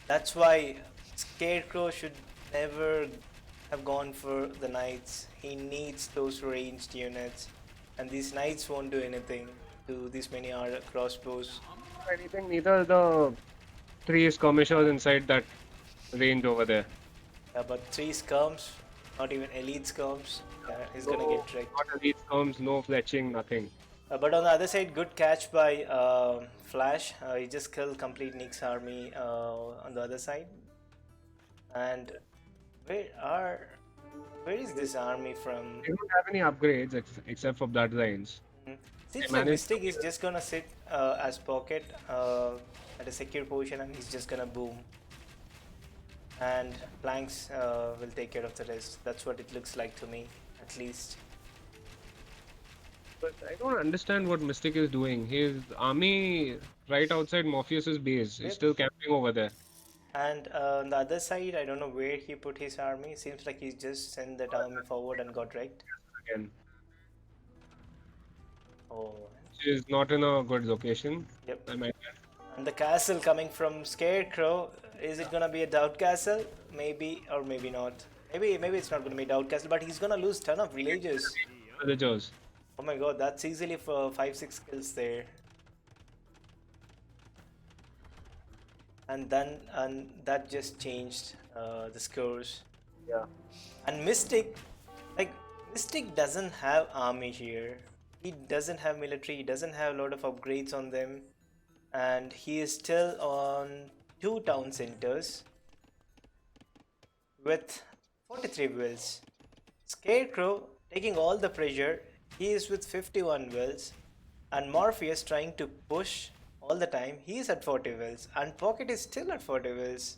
That's why Scarecrow should never have gone for the knights. He needs those ranged units, and these knights won't do anything to these many crossbows. Anything, neither the 3 skirmishers inside that range over there. But 3 skirms, not even elite skirms, he's gonna get wrecked. Not elite skirms, no fletching, nothing. But on the other side, good catch by Flash. He just killed complete Nick's army on the other side. And where is this army from? They don't have any upgrades except for bloodlines. Seems like managed Mystic is just gonna sit as pocket at a secure position, and he's just gonna boom. And Planks will take care of the rest. That's what it looks like to me, at least. But I don't understand what Mystic is doing. His army right outside Morpheus's base Yep. is still camping over there. And on the other side, I don't know where he put his army. Seems like he just sent that army forward and got wrecked. Again, Oh, which is not in a good location. yep. I might add. And the castle coming from Scarecrow. Is it gonna be a doubt castle? Maybe or maybe not. Maybe it's not gonna be a doubt castle, but he's gonna lose ton of villagers. Villagers. Oh my god, that's easily for 5-6 kills there. And that just changed the scores. Yeah. And Mystic doesn't have army here. He doesn't have military, he doesn't have a lot of upgrades on them. And he is still on 2 town centers with 43 wills. Scarecrow taking all the pressure, he is with 51 wills. And Morpheus trying to push all the time, he is at 40 wills. And Pocket is still at 40 wills.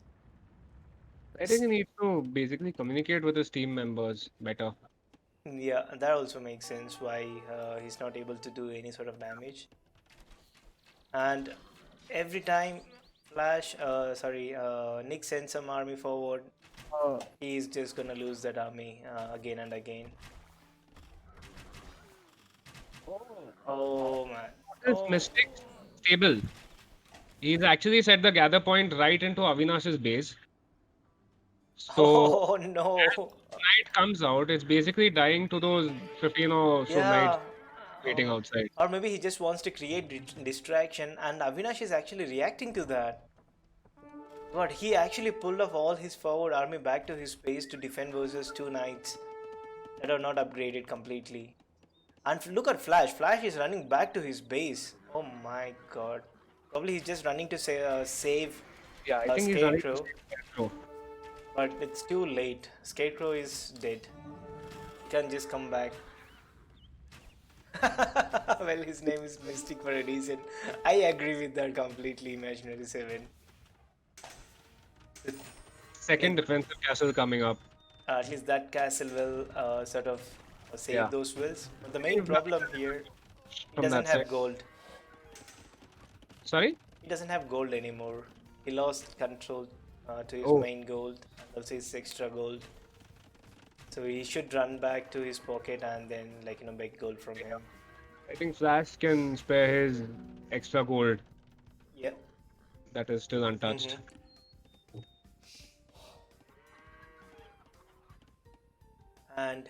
I think he needs to basically communicate with his team members better. Yeah, that also makes sense why he's not able to do any sort of damage. And every time Nick sends some army forward, he's just gonna lose that army again and again. Oh man. This Mystic stable. He's actually set the gather point right into Avinash's base. So Oh no. night comes out, it's basically dying to those 15 or so Yeah. knights waiting outside. Or maybe he just wants to create distraction, and Avinash is actually reacting to that. But he actually pulled off all his forward army back to his base to defend versus 2 knights that are not upgraded completely. And look at Flash. Flash is running back to his base. Oh my god. Probably he's just running to save Yeah, I think he's running to Scarecrow. save Scarecrow. But it's too late. Scarecrow is dead. He can't just come back. Well, his name is Mystic for a reason. I agree with that completely, Imaginary 7. Second defensive castle coming up. At least that castle will sort of save Yeah. those wills. But the main problem here, he From doesn't that have side. gold. Sorry? He doesn't have gold anymore. He lost control to his Oh. main gold and also his extra gold. So he should run back to his pocket and then beg gold from him. I think Flash can spare his extra gold Yeah. that is still untouched. and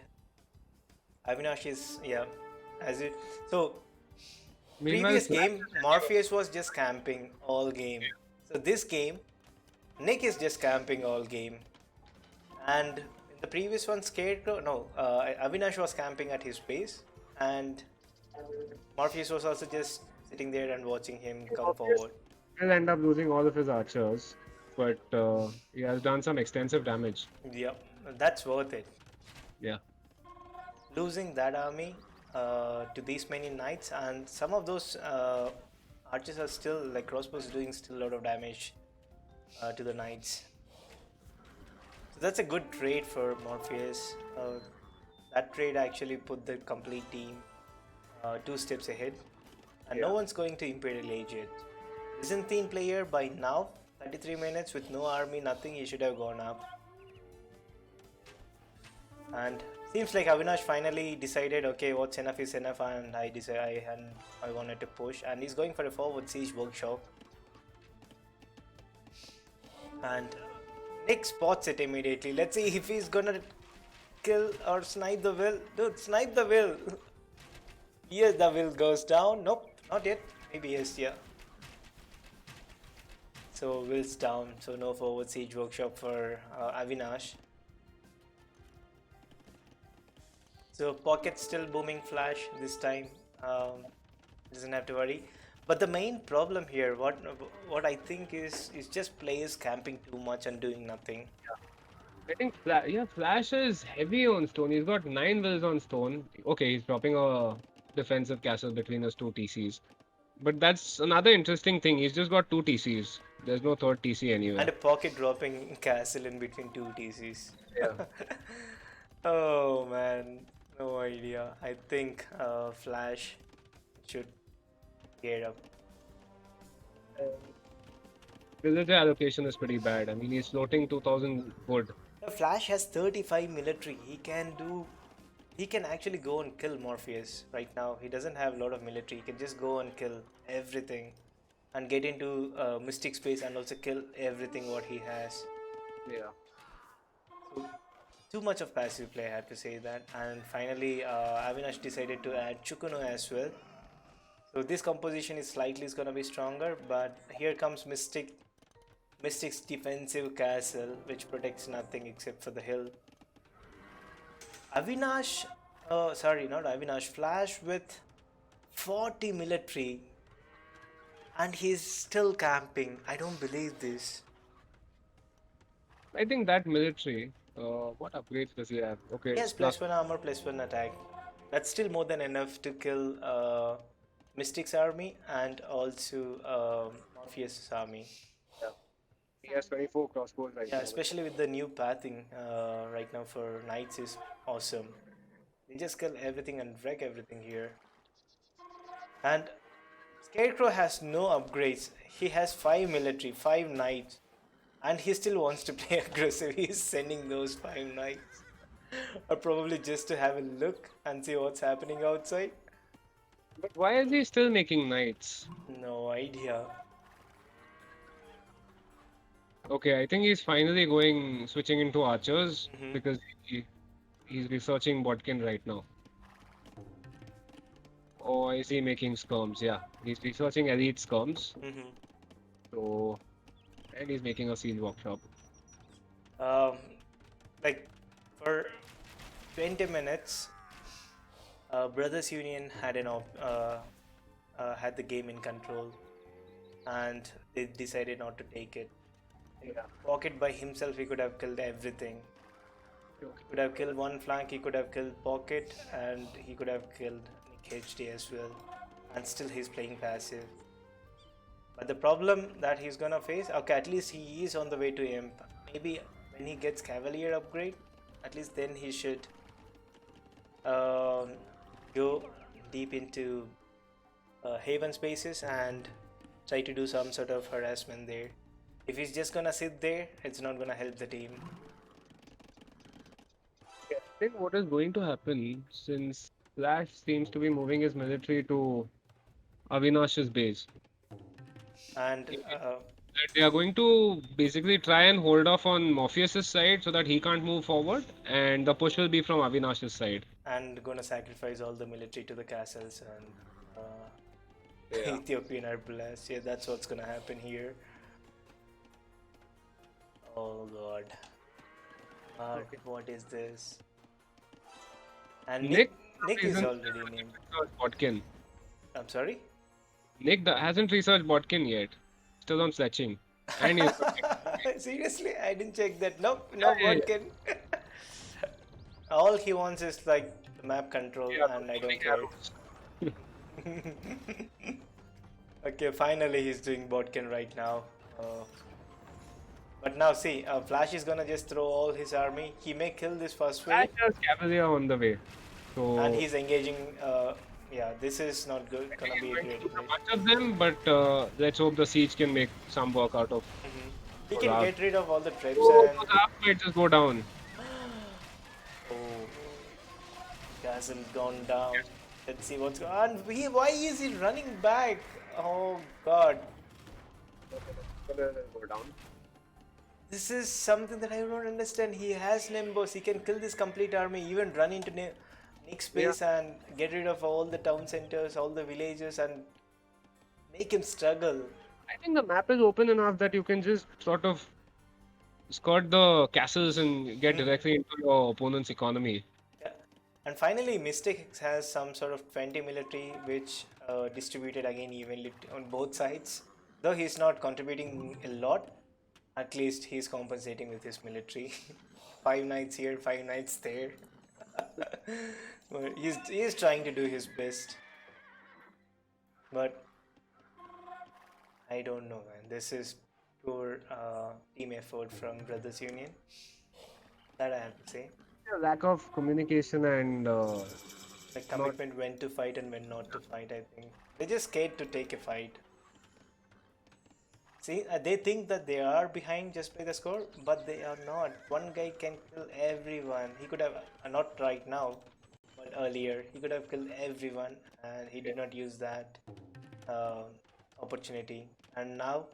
Avinash is as it so. Meanwhile, Previous game, Morpheus was just camping all game. So this game, Nick is just camping all game. And in the previous one, Scarecrow, no, Avinash was camping at his base, and Morpheus was also just sitting there and watching him come forward. he'll end up losing all of his archers, but he has done some extensive damage. Yep, that's worth it. Yeah. Losing that army to these many knights, and some of those archers are still, like crossbows, doing still a lot of damage to the knights. So that's a good trade for Morpheus. That trade actually put the complete team 2 steps ahead, and no one's going to Imperial Age yet. Byzantine player by now, 33 minutes with no army, nothing, he should have gone up. And seems like Avinash finally decided, okay, what's enough is enough, and I wanted to push, and he's going for a forward siege workshop. And Nick spots it immediately. Let's see if he's gonna kill or snipe the will. Dude, snipe the will. Yes, the will goes down. Nope, not yet. Maybe yes, yeah. So will's down. So no forward siege workshop for Avinash. So pocket still booming flash this time. Doesn't have to worry. But the main problem here, what I think is just players camping too much and doing nothing. I think Flash is heavy on stone. He's got 9 wills on stone. Okay, he's dropping a defensive castle between his 2 TCs. But that's another interesting thing. He's just got 2 TCs. There's no third TC anywhere. And a pocket dropping castle in between 2 TCs. Yeah. Oh man, no idea. I think Flash should gear up. Villager allocation is pretty bad. I mean, he's floating 2000 wood. The Flash has 35 military. He can actually go and kill Morpheus right now. He doesn't have a lot of military. He can just go and kill everything and get into Mystic space and also kill everything what he has. Yeah. So, too much of passive play, I have to say that. And finally, Avinash decided to add Chukuno as well. So this composition is slightly gonna be stronger, but here comes Mystic's defensive castle, which protects nothing except for the hill. Avinash, sorry, not Avinash, Flash with 40 military, and he's still camping. I don't believe this. I think that military. What upgrades does he have? Okay. Yes, +1 armor, +1 attack. That's still more than enough to kill Mystic's army and also Morpheus' army. He has 24 crossbows right Yeah, now. especially with the new pathing right now for knights is awesome. They just kill everything and wreck everything here. And Scarecrow has no upgrades. He has 5 military, 5 knights, and he still wants to play aggressive. He's sending those 5 knights. Or probably just to have a look and see what's happening outside. But why is he still making knights? No idea. Okay, I think he's finally switching into archers because he's researching Botkin right now. Oh, is he making skirms? Yeah, he's researching elite skirms. So, and he's making a siege workshop. Like for 20 minutes, Brothers Union had had the game in control, and they decided not to take it. Pocket by himself, he could have killed everything. He could have killed one flank, he could have killed Pocket, and he could have killed Nick HD as well. And still he's playing passive. But the problem that he's gonna face, okay, at least he is on the way to Imp. Maybe when he gets Cavalier upgrade, at least then he should go deep into Haven spaces and try to do some sort of harassment there. If he's just gonna sit there, it's not gonna help the team. I think what is going to happen, since Flash seems to be moving his military to Avinash's base. And that they are going to basically try and hold off on Morpheus's side so that he can't move forward, and the push will be from Avinash's side. And gonna sacrifice all the military to the castles and Yeah. Ethiopian are blessed. Yeah, that's what's gonna happen here. Oh god. What is this? And Nick Nick is isn't already named. researched Botkin. I'm sorry? Nick hasn't researched Botkin yet. Still on Sletching. And he's Seriously, I didn't check that. Nope, yeah, no yeah, one can. All he wants is like the map control, yeah, and I don't Nick care. arrows. Okay, finally he's doing Botkin right now. But now see, Flash is gonna just throw all his army. He may kill this first wave, Flash has Cavalier on the way. So and he's engaging. Yeah, this is not good. Gonna be a great a image. bunch of them, but let's hope the siege can make some work out of. He can Wow. get rid of all the traps Oh, and. the half might just go down. Oh, he hasn't gone down. Let's see what's going on. Why is he running back? Oh god. Gonna go down. This is something that I don't understand. He has Nimbus. He can kill this complete army, even run into Nick's base and get rid of all the town centers, all the villages, and make him struggle. I think the map is open enough that you can just sort of skirt the castles and get directly into your opponent's economy. Yeah. And finally, Mystic has some sort of 20 military, which distributed again evenly on both sides. Though he's not contributing a lot, at least he's compensating with his military. 5 knights here, 5 knights there. But he's trying to do his best. But I don't know, man. This is pure team effort from Brothers Union. That I have to say. Lack of communication and Like commitment when to fight and when not to fight, I think. They're just scared to take a fight. See, they think that they are behind just by the score, but they are not. One guy can kill everyone. He could have, not right now, but earlier, he could have killed everyone, and he did not use that opportunity. And now,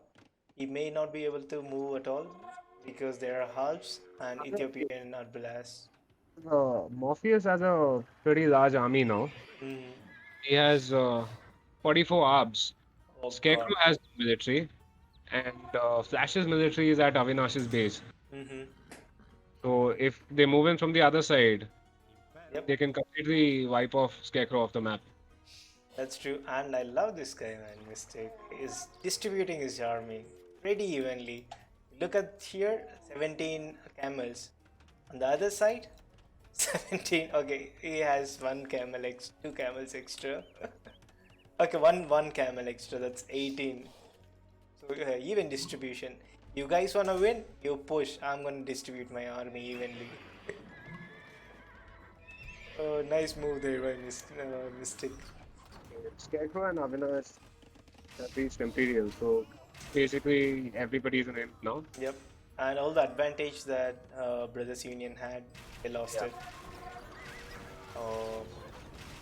he may not be able to move at all because there are halves and Ethiopian are blast. Morpheus has a pretty large army now. Mm. He has 44 arbs. Oh Scarecrow god. has no military, and Flash's military is at Avinash's base. Mm-hmm. So if they move in from the other side, Yep. they can completely wipe off Scarecrow off the map. That's true, and I love this guy, man. Mystic is distributing his army pretty evenly. Look at here, 17 camels. On the other side, 17. Okay, he has one camel two camels extra. Okay, one camel extra. That's 18. So even distribution. You guys wanna win? You push. I'm gonna distribute my army evenly. Oh, nice move there by Mystic. Scarecrow and Avinash. That reached Imperial, so basically everybody's in it now. Yep, and all the advantage that Brothers Union had, they lost it. Oh,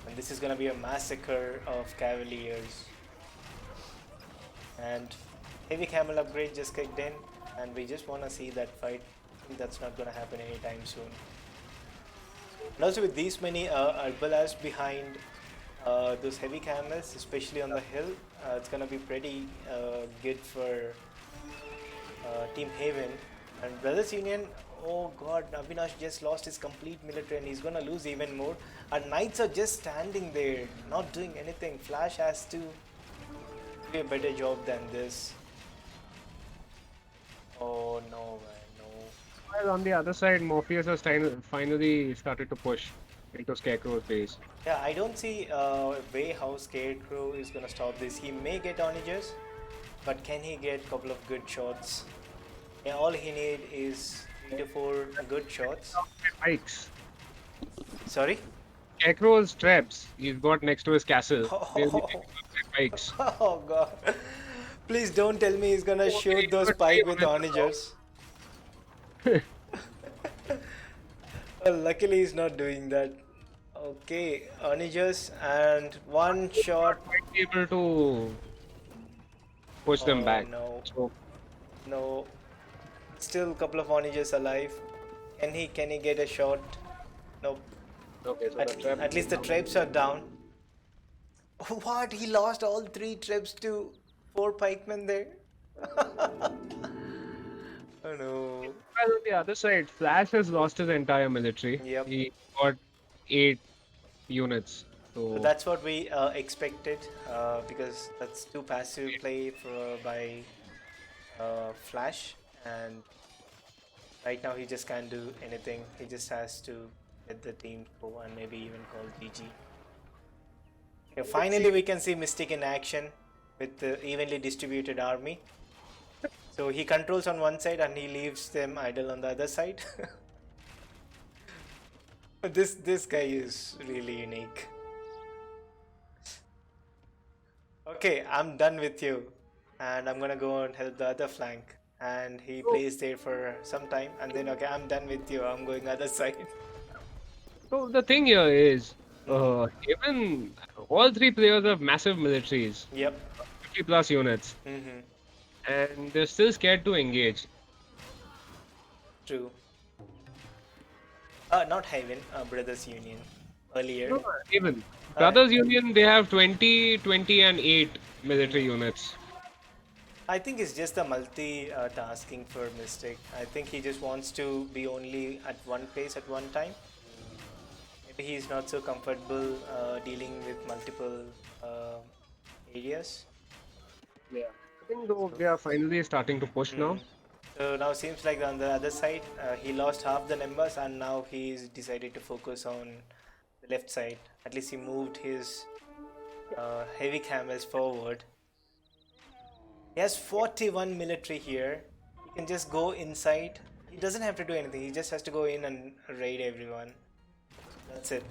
and this is gonna be a massacre of Cavaliers. And heavy camel upgrade just kicked in, and we just wanna see that fight. I think that's not gonna happen anytime soon. And also with these many Arbalas behind those heavy camels, especially on the hill, it's gonna be pretty good for Team Haven. And Brothers Union, oh god, Avinash just lost his complete military and he's gonna lose even more. And Knights are just standing there, not doing anything. Flash has to do a better job than this. Oh no, man, no. While on the other side, Morpheus has finally started to push into Scarecrow's base. Yeah, I don't see a way how Scarecrow is gonna stop this. He may get Onagers, but can he get a couple of good shots? Yeah, all he need is 3 to 4 good shots. Pikes. Sorry? Scarecrow's traps he's got next to his castle. They'll be picking up their pikes. Oh god. Please don't tell me he's gonna shoot those pike with Onagers. Well, luckily he's not doing that. Okay, Onagers and one shot. Might be able to push them Oh, back. no. So No, still a couple of onagers alive. Can he get a shot? Nope. Okay, so the trap. At least the traps are down. What? He lost all 3 traps to 4 pikemen there? Oh no. Well, on the other side, Flash has lost his entire military. Yep. He got 8 units. So So that's what we expected because that's too passive play by Flash, and right now he just can't do anything. He just has to let the team go and maybe even call GG. Okay, finally we can see Mystic in action with the evenly distributed army. So he controls on one side and he leaves them idle on the other side. This guy is really unique. Okay, I'm done with you, and I'm gonna go and help the other flank. And he plays there for some time, and then okay, I'm done with you. I'm going other side. So the thing here is, even all 3 players have massive militaries, Yep. 50 plus units, Mm-hmm. and they're still scared to engage. True. Not Haven. Brothers Union. Earlier. No, even Brothers Union, they have 20, 20, and 8 military units. I think it's just the multi-tasking for Mystic. I think he just wants to be only at one place at one time. Maybe he's not so comfortable dealing with multiple areas. Yeah. I think though they are finally starting to push now. So now seems like on the other side, he lost half the numbers, and now he's decided to focus on the left side. At least he moved his heavy camels forward. He has 41 military here. He can just go inside. He doesn't have to do anything. He just has to go in and raid everyone. That's it.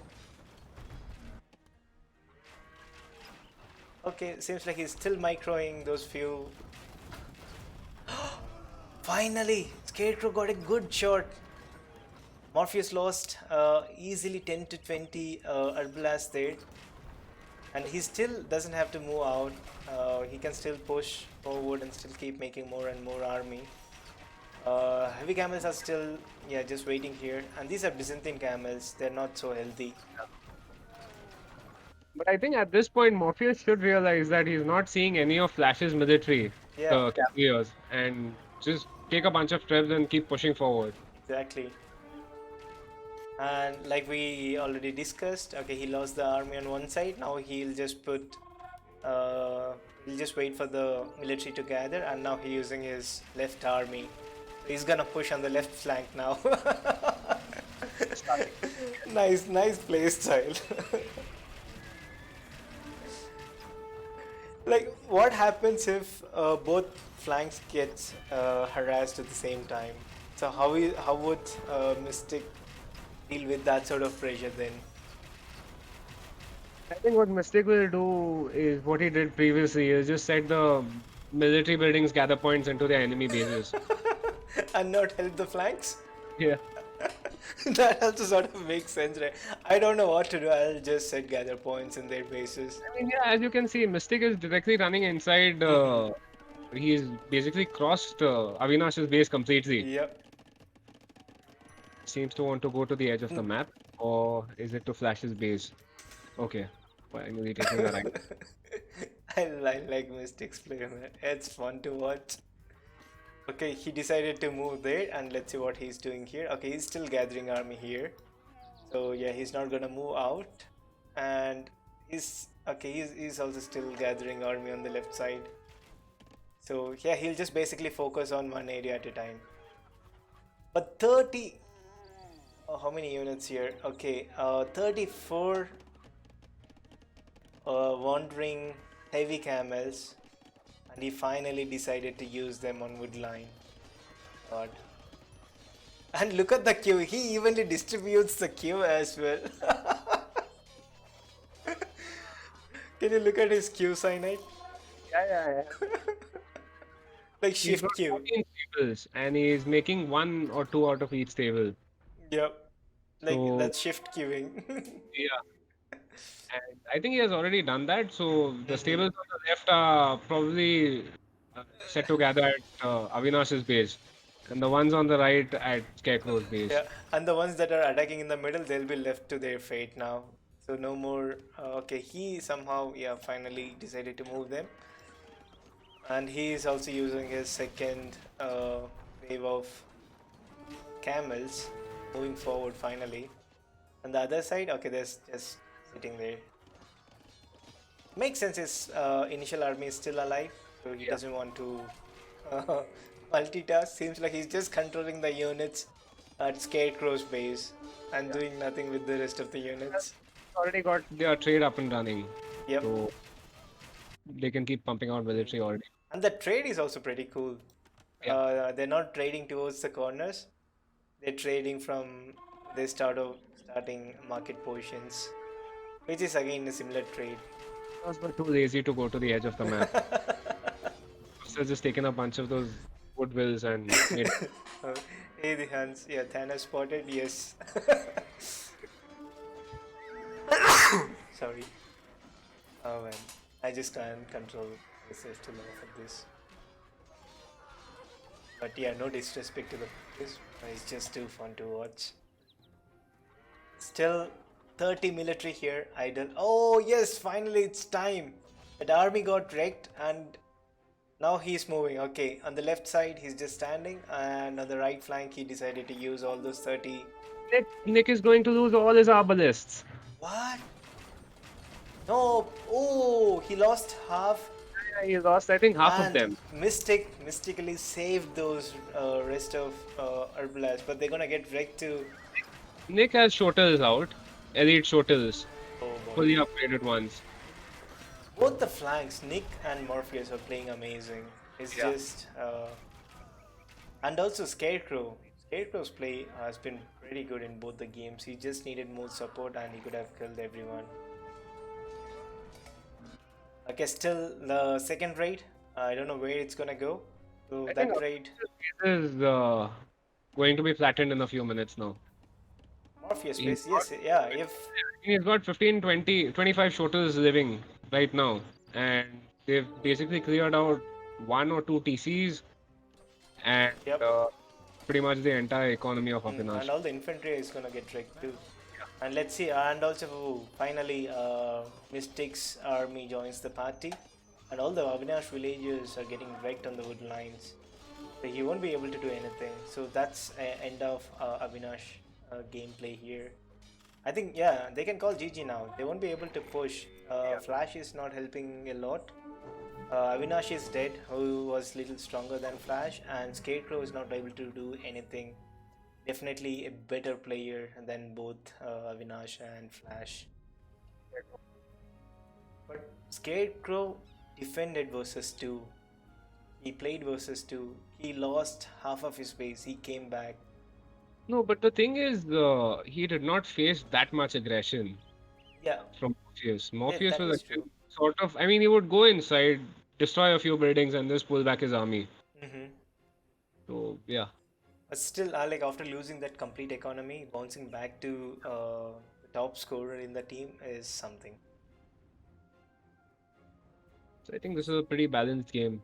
Okay, seems like he's still microing those few. Finally, Scarecrow got a good shot. Morpheus lost easily 10 to 20 Herbalast there. And he still doesn't have to move out. He can still push forward and still keep making more and more army. Heavy camels are still, yeah, just waiting here. And these are Byzantine camels. They're not so healthy. But I think at this point, Morpheus should realize that he's not seeing any of Flash's military, Yeah. the carriers, and just take a bunch of traps and keep pushing forward. Exactly. And like we already discussed, okay, he lost the army on one side. Now he'll just put, he'll just wait for the military to gather, and now he's using his left army. He's gonna push on the left flank now. Nice play style. Like, what happens if both flanks get harassed at the same time? So how would Mystic deal with that sort of pressure then? I think what Mystic will do is what he did previously is just set the military buildings gather points into their enemy bases. And not help the flanks? Yeah. That also sort of makes sense, right? I don't know what to do. I'll just set gather points in their bases. I mean, yeah, as you can see, Mystic is directly running inside. He's basically crossed Avinash's base completely. Yep. Seems to want to go to the edge of the map, or is it to Flash's base? Okay, finally taking the right. I like Mystic's play, man. It's fun to watch. Okay, he decided to move there, and let's see what he's doing here. Okay, he's still gathering army here. So yeah, he's not gonna move out, and he's also still gathering army on the left side. So yeah, he'll just basically focus on one area at a time. But 30, oh, how many units here? Okay, 34 wandering heavy camels, and he finally decided to use them on Woodline. God. And look at the queue, he evenly distributes the queue as well. Can you look at his queue, Cyanide? Yeah. Like He's shift got queue. 14 stables, and he's making 1 or 2 out of each stable. Yep. Like So- that's shift queuing. Yeah. And I think he has already done that. So the stables on the left are probably set together at Avinash's base, and the ones on the right at Scarecrow's base. Yeah, and the ones that are attacking in the middle, they'll be left to their fate now. So no more. Okay, he somehow, yeah, finally decided to move them, and he is also using his second wave of camels, moving forward finally. On the other side, okay, there's just sitting there. Makes sense. His initial army is still alive, so he doesn't want to uh, multitask. Seems like he's just controlling the units at Scarecrow's base and doing nothing with the rest of the units. Already got their trade up and running, Yep. so they can keep pumping out military already. And the trade is also pretty cool. Yeah. They're not trading towards the corners. They're trading from the starting market positions, which is again a similar trade. Because we're too lazy to go to the edge of the map. So just taken a bunch of those woodwills and made. Oh, hey, the Hans. Yeah, Thanos spotted. Yes. Sorry. Oh man, I just can't control myself to laugh at this. But yeah, no disrespect to the players. It's just too fun to watch. Still 30 military here, idle. Oh yes, finally it's time. That army got wrecked and now he's moving. Okay, on the left side he's just standing, and on the right flank he decided to use all those 30. Nick is going to lose all his arbalists. What? No. Oh, he lost half. Yeah, he lost, I think, half of And them. mystically saved those rest of Herbalife, but they're gonna get wrecked too. Nick has shortels out, elite shortels, Oh boy. fully upgraded ones. Both the flanks, Nick and Morpheus, are playing amazing. It's Yeah. just and also Scarecrow. Scarecrow's play has been pretty good in both the games. He just needed more support and he could have killed everyone. Okay, still the second raid. I don't know where it's gonna go. So I that think raid, this is going to be flattened in a few minutes now. Morpheus He's base. Yes, yeah. If He's got 15, 20, 25 shortels living right now, and they've basically cleared out one or two TCs and yep. pretty much the entire economy of And Avinash. all the infantry is gonna get wrecked too. And let's see, and also finally, Mystic's army joins the party, and all the Avinash villagers are getting wrecked on the wood lines. So he won't be able to do anything. So that's end of Avinash gameplay here. I think yeah, they can call GG now. They won't be able to push. Flash is not helping a lot. Avinash is dead, who was little stronger than Flash, and Scarecrow is not able to do anything. Definitely a better player than both Avinash and Flash. But Scarecrow defended versus 2. He played versus 2. He lost half of his base. He came back. No, but the thing is, he did not face that much aggression Yeah, from Morpheus. yes, Morpheus that was is again true. sort of, I mean, he would go inside, destroy a few buildings, and just pull back his army. Hmm. So, yeah. But still, like after losing that complete economy, bouncing back to the top scorer in the team is something. So, I think this is a pretty balanced game.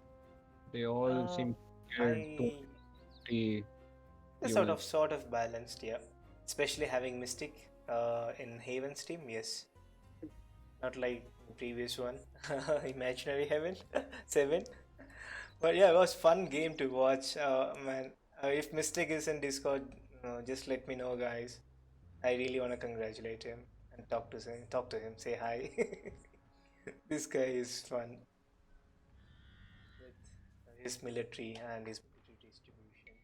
They all Uh, seem scared to I the it's units. sort of balanced, yeah. Especially having Mystic in Haven's team, yes. Not like the previous one, Imaginary Heaven 7. But yeah, it was fun game to watch. Man, if Mystic is in Discord, just let me know, guys. I really want to congratulate him and talk to him, say hi. This guy is fun with his military and his military distribution.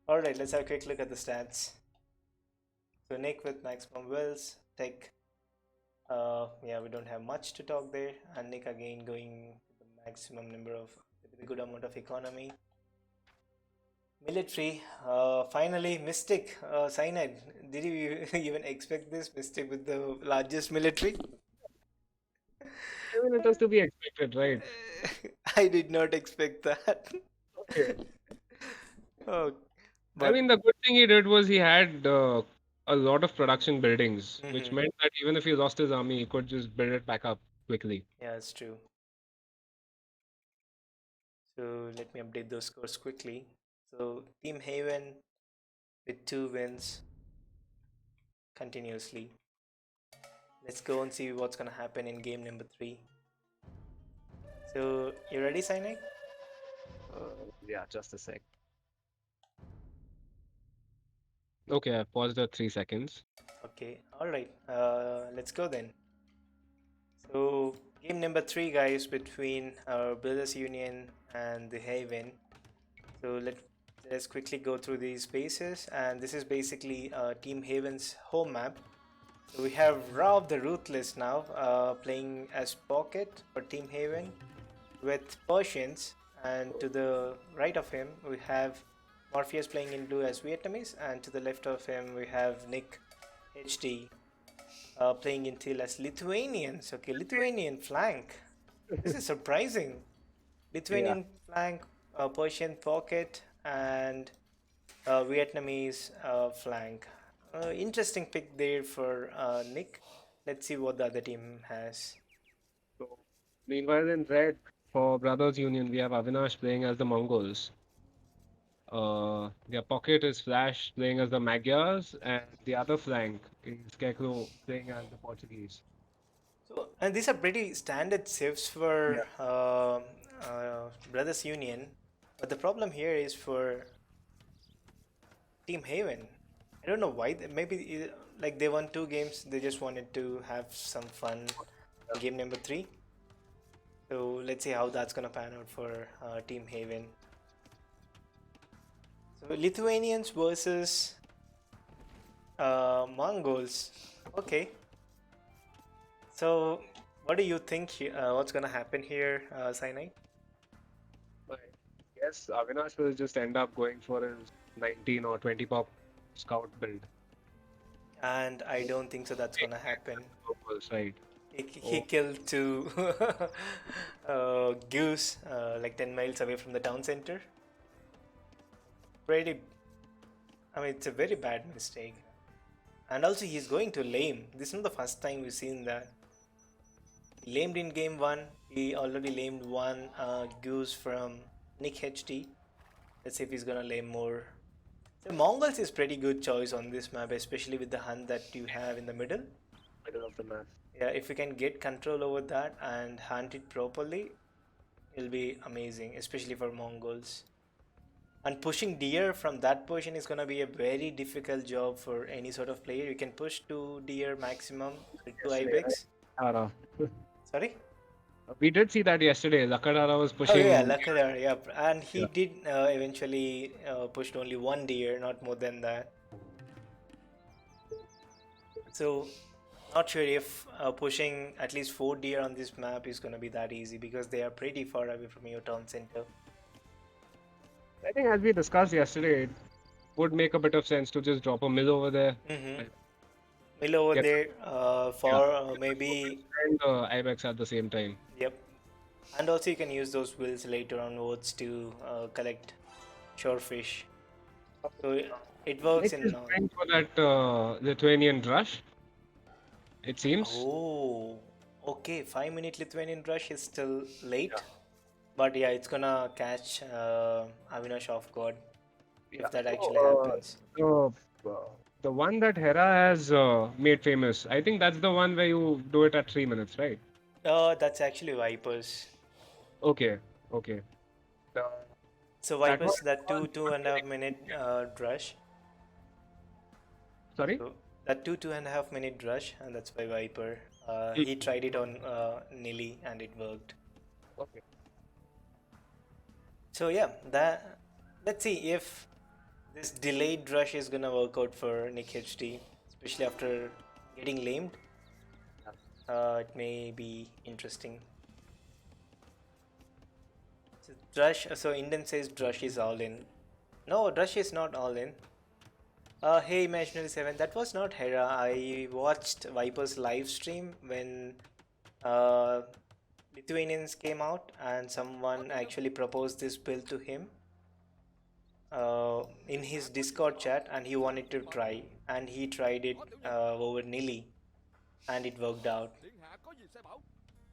All right, let's have a quick look at the stats. So Nick with maximum wills, Tech. Yeah, we don't have much to talk there, and Nick again going with the maximum number of with a good amount of economy. Military, finally Mystic, Cyanide. Did you even expect this Mystic with the largest military? I mean, it was to be expected, right? I did not expect that. Okay. Oh, I but mean, the good thing he did was he had a lot of production buildings, which mhm, meant that even if he lost his army, he could just build it back up quickly. yeah, it's true. So let me update those scores quickly. So Team Haven with 2 wins continuously. Let's go and see what's gonna happen in game number 3. So you ready, Sainik? Yeah, just a sec. Okay, I paused at 3 seconds. Okay, alright. Let's go then. So game number 3, guys, between our Brothers Union and the Haven. So let's quickly go through these bases, and this is basically Team Haven's home map. So we have Rob the Ruthless now playing as Pocket for Team Haven with Persians, and to the right of him we have Morpheus playing in blue as Vietnamese, and to the left of him we have Nick HD playing in teal as Lithuanians. Okay, Lithuanian flank. This is surprising. Lithuanian flank, Persian Pocket, and Vietnamese flank. Interesting pick there for Nick. Let's see what the other team has. So, meanwhile, in red, for Brothers Union, we have Avinash playing as the Mongols. Their pocket is Flash playing as the Magyars, and the other flank is Scarecrow playing as the Portuguese. So, and these are pretty standard civs for Brothers Union, but the problem here is for Team Haven. I don't know why. Maybe like they won 2 games, they just wanted to have some fun in game number 3. So let's see how that's gonna pan out for Team Haven. So Lithuanians versus Mongols. Okay. So what do you think? What's gonna happen here, Sinai? I guess Avinash will just end up going for his 19 or 20 pop scout build. And I don't think so. That's gonna happen. Mongols, right. He killed 2 goose like 10 miles away from the town center. Pretty. I mean, it's a very bad mistake. And also, he's going to lame. This is not the first time we've seen that. He lamed in game 1. He already lamed 1 goose from Nick HT. Let's see if he's gonna lame more. So Mongols is pretty good choice on this map, especially with the hunt that you have in the middle. Middle of the map. Yeah, if you can get control over that and hunt it properly, it'll be amazing, especially for Mongols. And pushing deer from that position is gonna be a very difficult job for any sort of player. You can push 2 deer maximum with 2 ibex. Lakadara. Sorry? We did see that yesterday. Lakadara was Oh pushing. yeah, Lakadar, yeah. And he Yeah. did eventually pushed only 1 deer, not more than that. So not sure if pushing at least 4 deer on this map is gonna be that easy, because they are pretty far away from your town center. I think, as we discussed yesterday, it would make a bit of sense to just drop a mill over there Mill over Get- there for maybe. and Ibex at the same time. Yep. And also you can use those wills later onwards to collect shorefish. So it works Nick in. is going for that Lithuanian rush, it seems. Oh, okay. 5-minute Lithuanian rush is still late, but yeah, it's gonna catch Avinash off guard if that actually happens. The one that Hera has made famous, I think that's the one where you do it at 3 minutes, right? That's actually Vipers. Okay. So Vipers, that 2.5 minute rush. Sorry? So that 2.5 minute rush, and that's by Viper. He tried it on Nilly and it worked. Okay. So yeah, that let's see if this delayed rush is gonna work out for Nick HD, especially after getting lamed. It may be interesting. So Drush, so Indian says Drush is all in. No, Drush is not all in. Hey Imaginary 7, that was not Hera. I watched Viper's live stream when Lithuanians came out and someone actually proposed this build to him in his Discord chat, and he wanted to try, and he tried it over Nilly, and it worked out.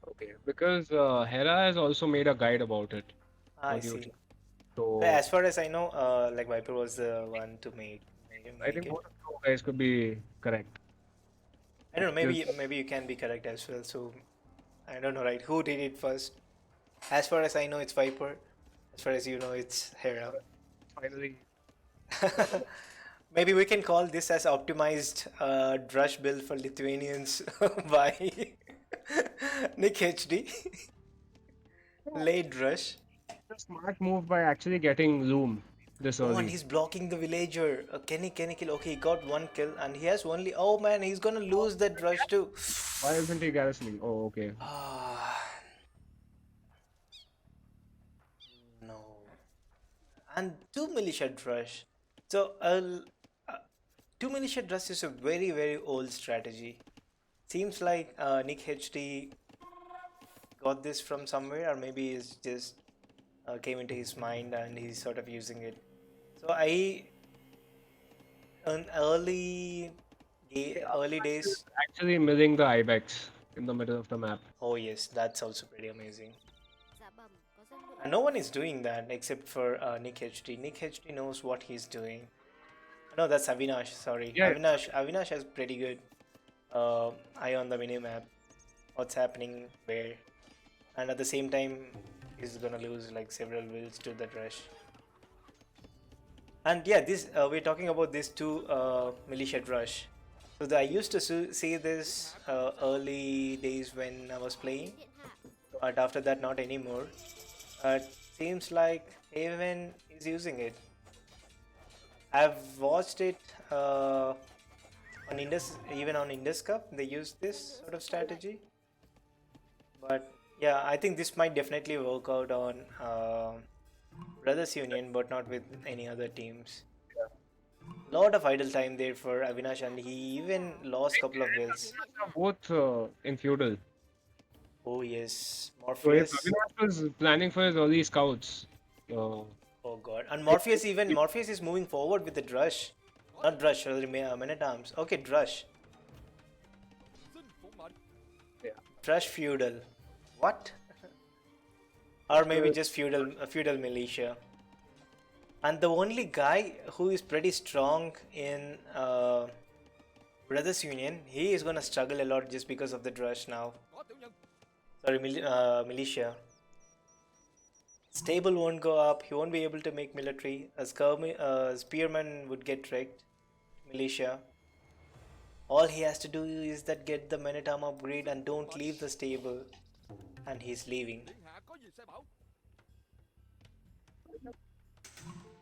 Okay. Because Hera has also made a guide about it. I for duty. see. So But as far as I know, like Viper was the one to I make think it. both of you guys could be correct. I don't know. Because Maybe you can be correct as well. So I don't know, right? Who did it first? As far as I know, it's Viper. As far as you know, it's Hera. Finally, Maybe we can call this as optimized drush build for Lithuanians by Nick HD. Late drush. a smart move by actually getting Loom this Oh, and early. he's blocking the villager. Can he kill? Okay, he got one kill, and he has only. Oh man, he's gonna lose that rush too. Why isn't he garrisoning? Oh, okay. Ah, no. And two militia rush. So, two militia rush is a very old strategy. Seems like Nick HD got this from somewhere, or maybe it's just came into his mind and he's sort of using it. So I, in early days. Actually milling the Ibex in the middle of the map. Oh yes, that's also pretty amazing. And no one is doing that except for Nick HD. Nick HD knows what he's doing. No, that's Avinash. Sorry, Yeah. Avinash has pretty good eye on the minimap. What's happening where, and at the same time, he's gonna lose like several wills to the rush. And yeah, this we're talking about these two militia rush. So I used to see this early days when I was playing, but after that, not anymore. Seems like Haven is using it. I've watched it on Indus, even on Indus Cup. They use this sort of strategy. But yeah, I think this might definitely work out on Brothers Union, but not with any other teams. Lot of idle time there for Avinash, and he even lost couple of wills. Both in feudal. Oh yes, So if Morpheus. Avinash was planning for his early scouts, Oh god, and Morpheus is moving forward with the Drush, not Drush, sorry, Man at Arms. Okay, Drush. yeah. Drush feudal. What? Or maybe just feudal militia. And the only guy who is pretty strong in Brothers Union, he is gonna struggle a lot just because of the Drush now. Sorry, militia. Stable won't go up. He won't be able to make military. A spearman would get wrecked. Militia. All he has to do is that get the men-at-arm upgrade and don't leave the stable. And he's leaving.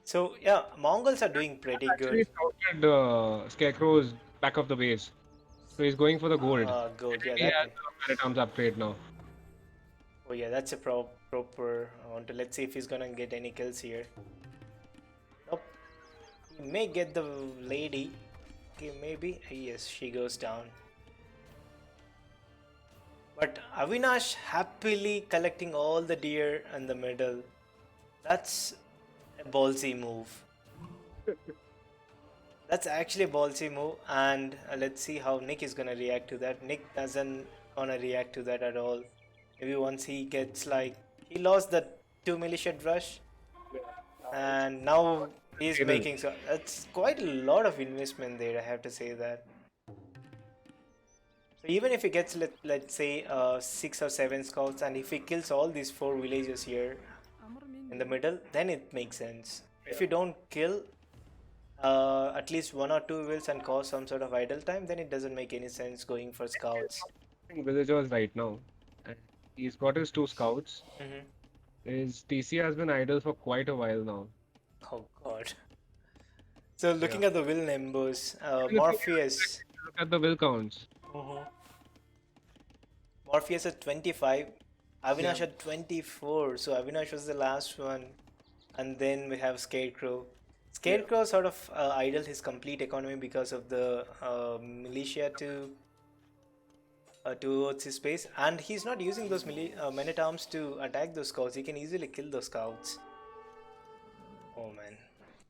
So yeah, Mongols are doing pretty Actually good. scouted Scarecrow's back of the base. So he's going for the gold. Good. Yeah, He that. has the Maritams upgrade now. Oh yeah, that's a proper. Let's see if he's gonna get any kills here. Nope. He may get the lady. Okay, maybe. Yes, she goes down. But Avinash happily collecting all the deer in the middle. That's a ballsy move. That's actually a ballsy move, and let's see how Nick is gonna react to that. Nick doesn't gonna react to that at all. Maybe once he gets like he lost the 2 militia rush, and now he's making so that's quite a lot of investment there. I have to say that. So even if he gets let's say 6 or 7 scouts, and if he kills all these 4 villages here in the middle, then it makes sense. If you don't kill at least 1 or 2 wills and cause some sort of idle time, then it doesn't make any sense going for scouts. Villagers right now. And he's got his 2 scouts. His TC has been idle for quite a while now. Oh god. So looking at the will numbers, Morpheus. Look at the will counts. Morpheus at 25, Avinash at 24. So Avinash was the last one, and then we have Scarecrow. Scarecrow sort of idled his complete economy because of the militia towards his base, and he's not using those men-at-arms to attack those scouts. He can easily kill those scouts. Oh man.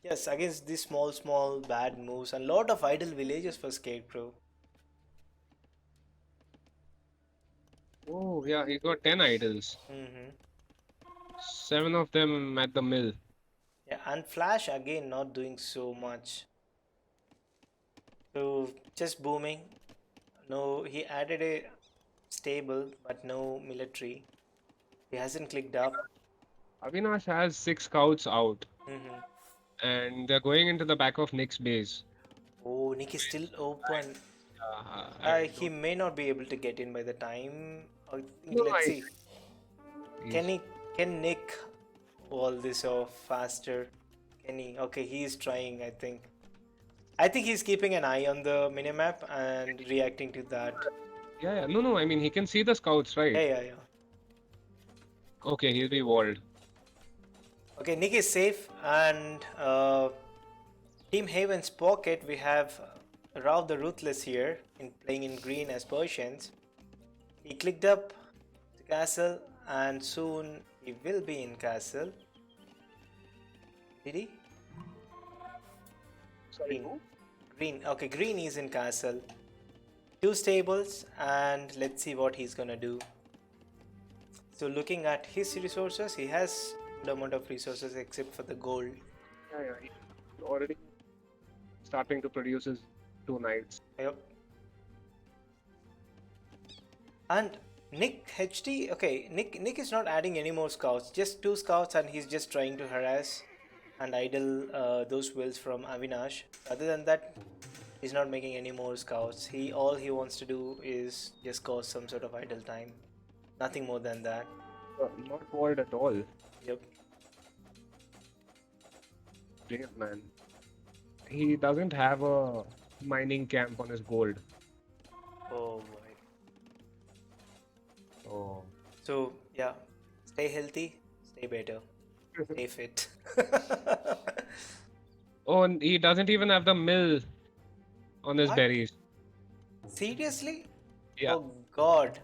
Yes, against these small bad moves, and lot of idle villages for Scarecrow. Oh, yeah, he's got 10 idols. 7 of them at the mill. Yeah, and Flash again not doing so much. So just booming. No, he added a stable, but no military. He hasn't clicked up. Avinash has 6 scouts out, Hmm. and they're going into the back of Nick's base. Oh, Nick is still open. I He don't may not be able to get in by the time. I think, know. let's see. Can He's, he? Can Nick wall this off faster? Can he? Okay, he is trying. I think. I think he's keeping an eye on the minimap and reacting to that. yeah. No. I mean, he can see the scouts, right? Yeah. Okay, he'll be walled. Okay, Nick is safe, and Team Haven's pocket. We have Rav the Ruthless here, playing in green as Persians. He clicked up the castle, and soon he will be in castle. Did he? Sorry, Green. who? Green. Okay, green is in castle. 2 stables, and let's see what he's gonna do. So looking at his resources, he has the amount of resources except for the gold. Yeah. He's already starting to produce his 2 knights. Yep. And Nick HD, okay, Nick is not adding any more scouts, just 2 scouts, and he's just trying to harass and idle those wills from Avinash. Other than that, he's not making any more scouts. All he wants to do is just cause some sort of idle time. Nothing more than that. Not walled at all. Yep. Brave man. He doesn't have a mining camp on his gold. Oh boy. Oh. So yeah, stay healthy, stay better, stay fit. Oh, and he doesn't even have the mill on his What? berries. Seriously? Yeah. Oh God.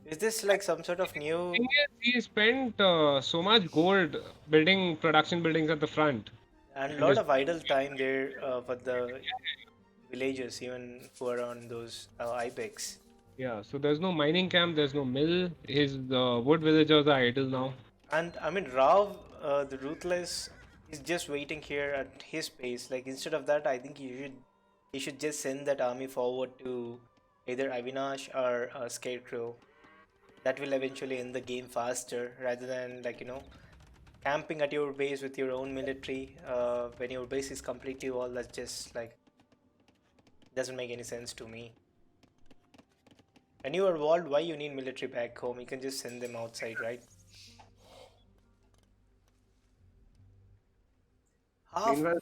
Is this like some sort of new? Thing is, he spent so much gold building production buildings at the front. And a And lot his, of idle time there for the villagers, even who are on those IPEX. yeah, so there's no mining camp, there's no mill. His wood villagers are idle now. And I mean, Rav, the Ruthless, is just waiting here at his pace. Like instead of that, I think he should just send that army forward to either Avinash or Scarecrow. That will eventually end the game faster rather than camping at your base with your own military when your base is completely walled. That's just like doesn't make any sense to me. When you are walled, why you need military back home? You can just send them outside, right? Half. Meanwhile,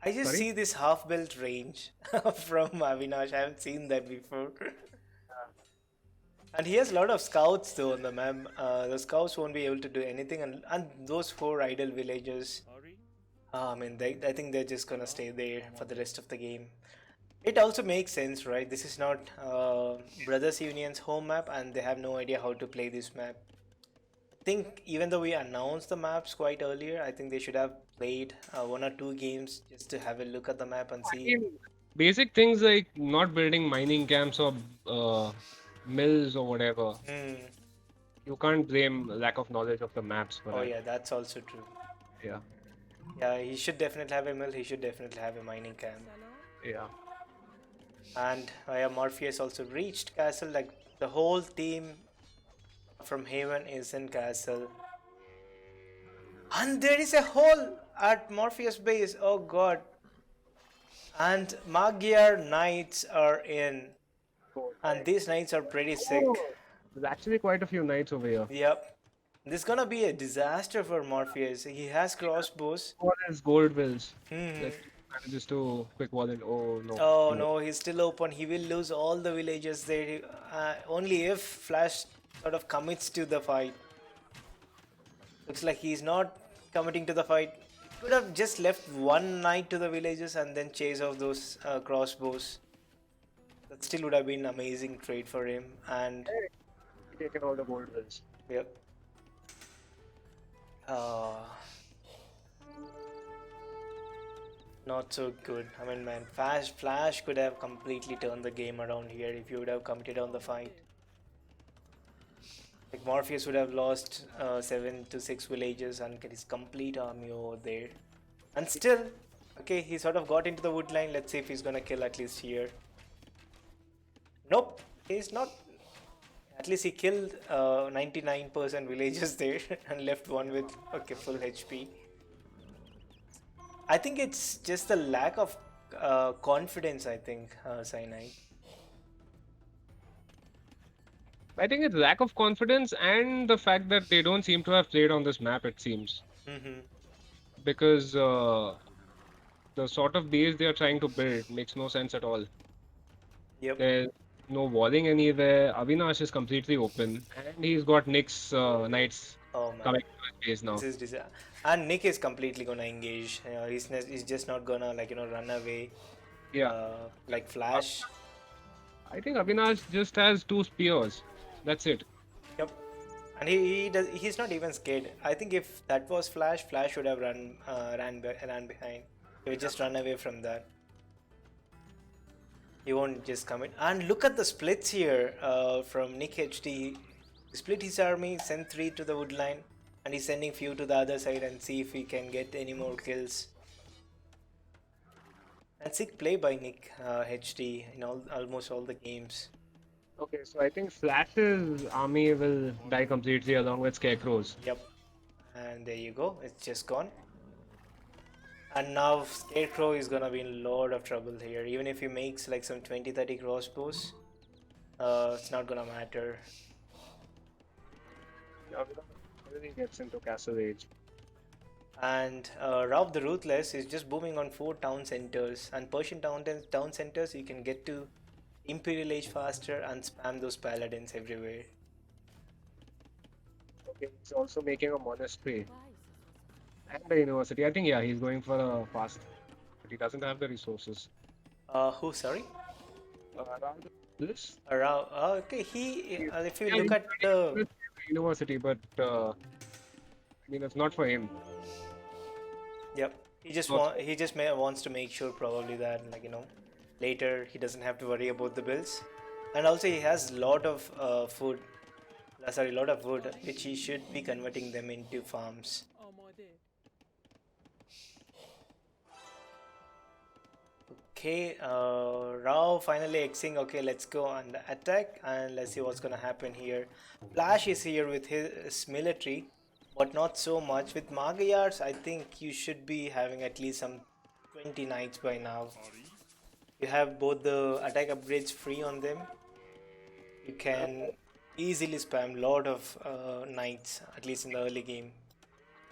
I just sorry? see this half belt range from Avinash. I haven't seen that before. And he has a lot of scouts though on the map. The scouts won't be able to do anything, and those 4 idle villagers. I mean, I think they're just gonna stay there for the rest of the game. It also makes sense, right? This is not Brothers Union's home map, and they have no idea how to play this map. I think even though we announced the maps quite earlier, I think they should have played 1 or 2 games just to have a look at the map and I see. mean, basic things like not building mining camps or mills or whatever. Hmm. You can't blame lack of knowledge of the maps for Oh that. yeah, that's also true. Yeah. Yeah, he should definitely have a mill. He should definitely have a mining camp. Yeah. And Morpheus also reached castle. Like the whole team from Haven is in castle. And there is a hole at Morpheus base. Oh god. And Magyar knights are in. And these knights are pretty sick. There's actually quite a few knights over here. Yep. This is gonna be a disaster for Morpheus. He has crossbows. What is gold bills? Hmm. That manages to quick wall it. Oh no. Oh no, he's still open. He will lose all the villagers there. Only if Flash sort of commits to the fight. Looks like he's not committing to the fight. Could have just left 1 knight to the villagers and then chase off those crossbows. That still would have been an amazing trade for him. And taken all the gold bills. yep. Not so good. I mean, man, Flash could have completely turned the game around here if you would have committed on the fight. Like Morpheus would have lost 7 to 6 villages and get his complete army over there. And still, okay, he sort of got into the wood line. Let's see if he's gonna kill at least here. Nope, he's not. At least he killed 99% villages there and left one with okay full HP. I think it's just the lack of confidence. I think Cyanide. I think it's lack of confidence and the fact that they don't seem to have played on this map, it seems. Because the sort of base they are trying to build makes no sense at all. Yep. There's no walling anywhere. Avinash is completely open, and he's got Nick's knights Oh man. coming to his base now. This is and Nick is completely gonna engage. He's just not gonna run away. Yeah, Like Flash. I think Avinash just has 2 spears. That's it. Yep. And he's not even scared. I think if that was Flash, Flash would have ran behind. He would just run away from that. He won't just come in. And look at the splits here from Nick HD. He split his army, sent 3 to the wood line, and he's sending few to the other side and see if he can get any more kills. And sick play by Nick HD in almost all the games. Okay, so I think Flash's army will die completely along with Scarecrow's. Yep. And there you go. It's just gone. And now Scarecrow is gonna be in a lot of trouble here. Even if he makes like some 20-30 crossbows, it's not gonna matter. Everything gets into Castle Age. And Rav the Ruthless is just booming on 4 town centers. And Persian town centers, you can get to Imperial Age faster and spam those paladins everywhere. Okay, he's also making a monastery and a university. I think, yeah, he's going for a fast, but he doesn't have the resources. Who, sorry? Around this? Rav, okay, if you look at the... University, but I mean, it's not for him. Yep, he just wants to make sure probably that later he doesn't have to worry about the bills, and also he has lot of lot of wood which he should be converting them into farms. Okay, Rao finally Xing. Okay, let's go on the attack and let's see what's gonna happen here. Flash is here with his military, but not so much. With Magayars, I think you should be having at least some 20 knights by now. You have both the attack upgrades free on them. You can easily spam lot of knights, at least in the early game.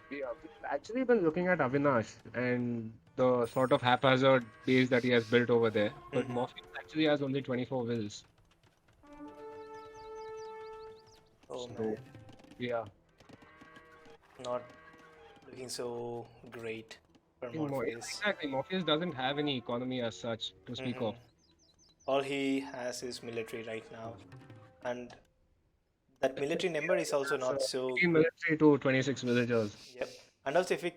Yeah, we've actually been looking at Avinash and the sort of haphazard base that he has built over there, but Morpheus actually has only 24 wills. Oh So, man, yeah. not looking so great for I think Morpheus. Exactly, Morpheus doesn't have any economy as such to speak of. All he has is military right now, and that military number is also not so. 15 military to 26 villagers. Yep. And also, if we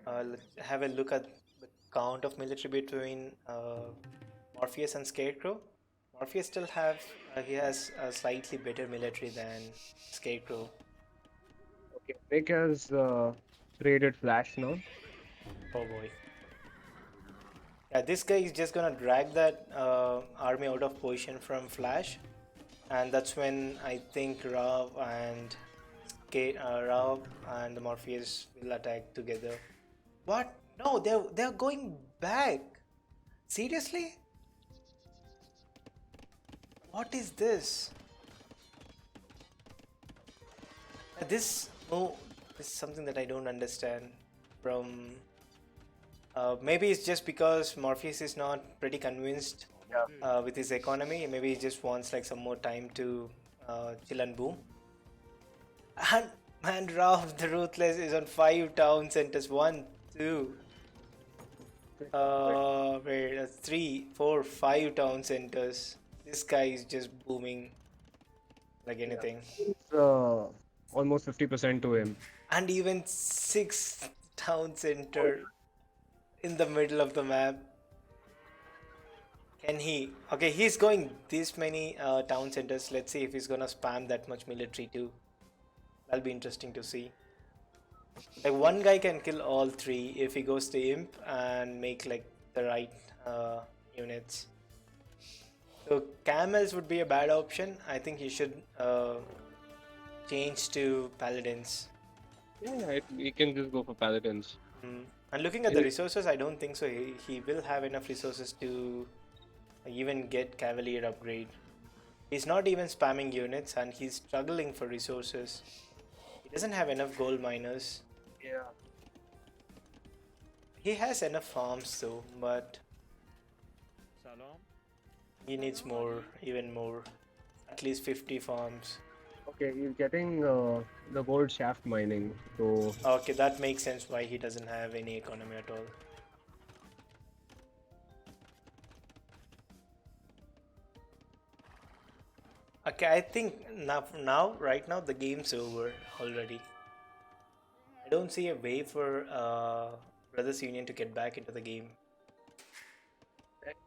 have a look at the count of military between Morpheus and Scarecrow, Morpheus still he has a slightly better military than Scarecrow. Okay, Nick has raided Flash now. Oh boy. Yeah, this guy is just gonna drag that army out of position from Flash, and that's when I think Rav and Morpheus will attack together. What? No, they're going back. Seriously? What is this? This is something that I don't understand. From maybe it's just because Morpheus is not pretty convinced with his economy. Maybe he just wants like some more time to chill and boom. And man, Rav the Ruthless is on 5 town centers. 1, 2, 3, 4, 5 town centers. This guy is just booming like anything. It's almost 50% to him. And even 6 town center in the middle of the map. Can he? Okay, he's going this many town centers. Let's see if he's gonna spam that much military too. That'll be interesting to see. Like one guy can kill all three if he goes to imp and make like the right units. So camels would be a bad option. I think he should change to paladins. Yeah, we can just go for paladins. And looking at the resources, I don't think so. He will have enough resources to even get cavalier upgrade. He's not even spamming units and he's struggling for resources. He doesn't have enough gold miners. Yeah. He has enough farms though, but he needs more, even more. At least 50 farms. Okay, he's getting the gold shaft mining. So Okay, that makes sense why he doesn't have any economy at all. Okay, I think right now the game's over already. I don't see a way for Brothers Union to get back into the game.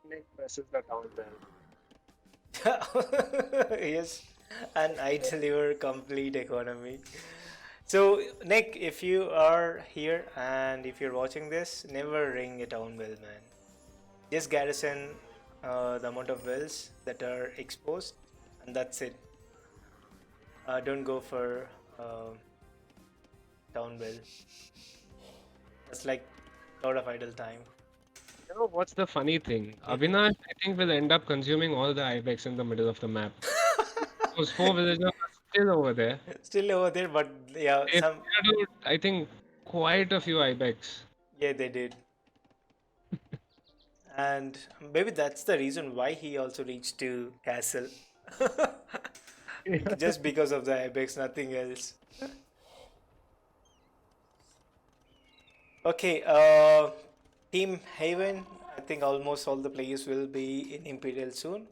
Nick presses the down bell. Yes, and I deliver complete economy. So Nick, if you are here and if you're watching this, never ring a town bell, man. Just garrison the amount of wells that are exposed, and that's it. Don't go for town bell. That's like a lot of idle time. You know what's the funny thing? Avinash, I think, will end up consuming all the ibex in the middle of the map. Those 4 villagers are still over there. Still over there, but yeah, They cleared out, I think, quite a few ibex. yeah, they did. And maybe that's the reason why he also reached to castle. Just because of the ibex, nothing else. Okay, Team Haven, I think almost all the players will be in Imperial soon.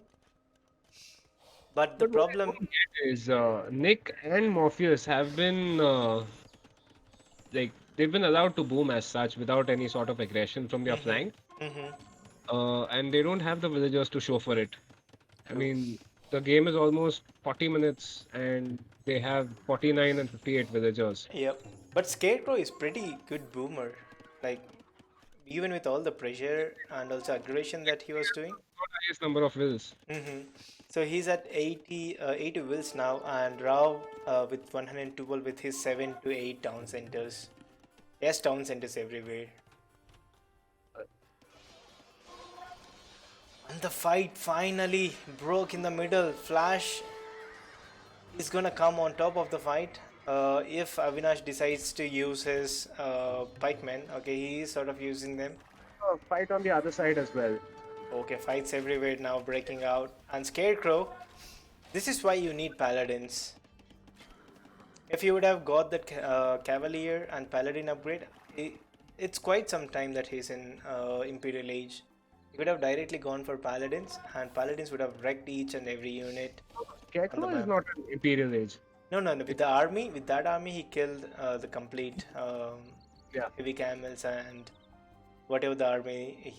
But the But what I problem, don't get is Nick and Morpheus have been like they've been allowed to boom as such without any sort of aggression from their flank, and they don't have the villagers to show for it. I mean, the game is almost 40 minutes, and they have 49 and 58 villagers. yep. But Scarecrow is pretty good boomer. Like, even with all the pressure and also aggression that he was doing. Not highest number of wills. So he's at 80 wills now, and Rao with 112 with his 7 to 8 town centers. He has town centers everywhere. And the fight finally broke in the middle. Flash is gonna come on top of the fight. If Avinash decides to use his pikemen, okay, he is sort of using them. Fight on the other side as well. Okay, fights everywhere now breaking out. And Scarecrow, this is why you need paladins. If you would have got that Cavalier and Paladin upgrade, it's quite some time that he's in Imperial Age. You could have directly gone for Paladins, and Paladins would have wrecked each and every unit. Scarecrow is not an Imperial Age. No. With that army, he killed the complete Yeah. heavy camels and whatever the army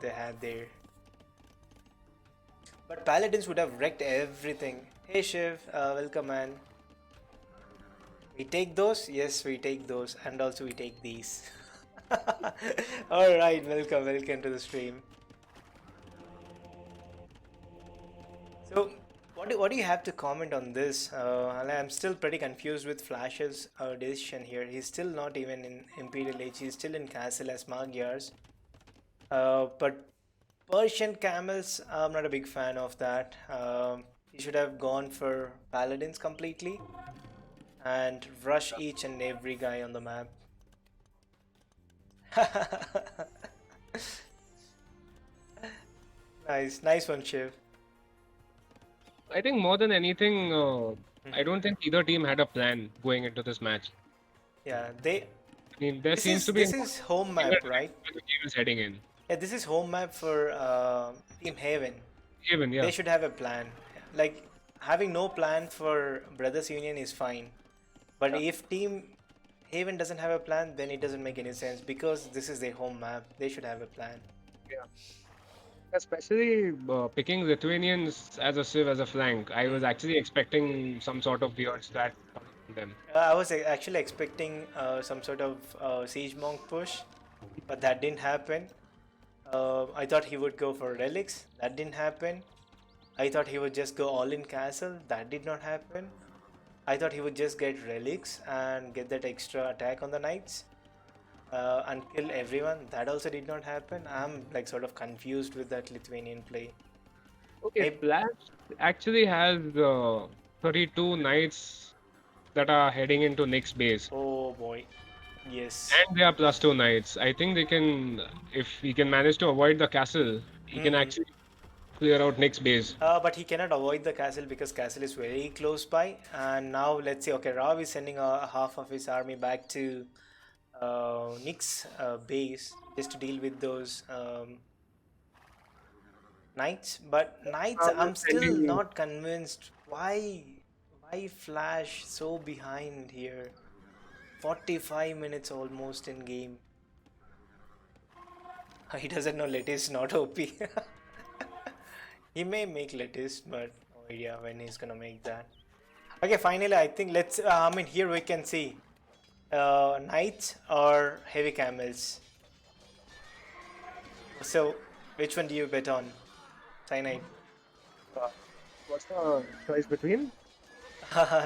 they had there. But Paladins would have wrecked everything. Hey Shiv, welcome man. We take those? Yes, we take those, and also we take these. Alright, welcome to the stream. So, what do you have to comment on this? I'm still pretty confused with Flash's decision here. He's still not even in Imperial Age, he's still in Castle as Magyars. But Persian camels, I'm not a big fan of that. He should have gone for Paladins completely and rush each and every guy on the map. Nice one, Shiv. I think more than anything, I don't think either team had a plan going into this match. Yeah, I mean, there seems to be this is home map, right? where the game is heading in. Yeah, this is home map for Team Haven. Even, yeah. They should have a plan. Like having no plan for Brothers Union is fine, but if Team Haven doesn't have a plan, then it doesn't make any sense because this is their home map. They should have a plan. Yeah. Especially picking Lithuanians as a civ as a flank. I was actually expecting some sort of weird stat coming from them. I was actually expecting some sort of siege monk push, but that didn't happen. I thought he would go for relics. That didn't happen. I thought he would just go all in castle. That did not happen. I thought he would just get relics and get that extra attack on the knights and kill everyone. That also did not happen. I'm like sort of confused with that Lithuanian play. Okay, Maybe, Flash actually has 32 knights that are heading into Nick's base. oh boy, yes. And they are +2 knights. I think they can, if he can manage to avoid the castle, he can Hmm. actually clear out Nick's base. But he cannot avoid the castle because castle is very close by. And now let's see. Okay, Rav is sending a half of his army back to Nick's base just to deal with those knights. But knights, I'm Just still sending. not convinced. Why Flash so behind here? 45 minutes almost in game. He doesn't know Lettuce is not OP. He may make Lettuce, but no idea when he's gonna make that. Okay, finally, I think let's. I mean, here we can see knights or heavy camels. So, which one do you bet on? Cyanide. Uh, what's the choice between?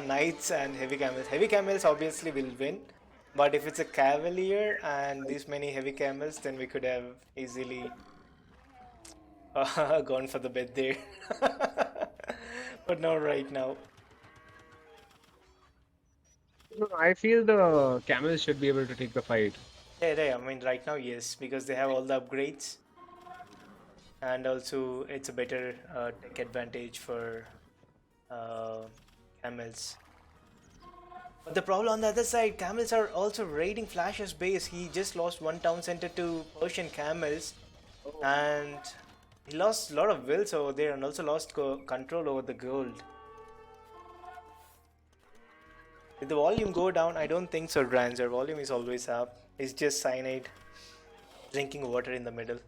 Knights and heavy camels. Heavy camels obviously will win, but if it's a cavalier and these many heavy camels, then we could have easily gone for the bet there. But not right now. No, I feel the camels should be able to take the fight. Yeah, I mean, right now, yes, because they have all the upgrades, and also it's a better tech advantage for uh, camels. But the problem on the other side, camels are also raiding Flash's base. He just lost one town center to Persian camels, and he lost a lot of wills over there, and also lost control over the gold. Did the volume go down? I don't think so, Dranzer. Volume is always up. It's just cyanide drinking water in the middle.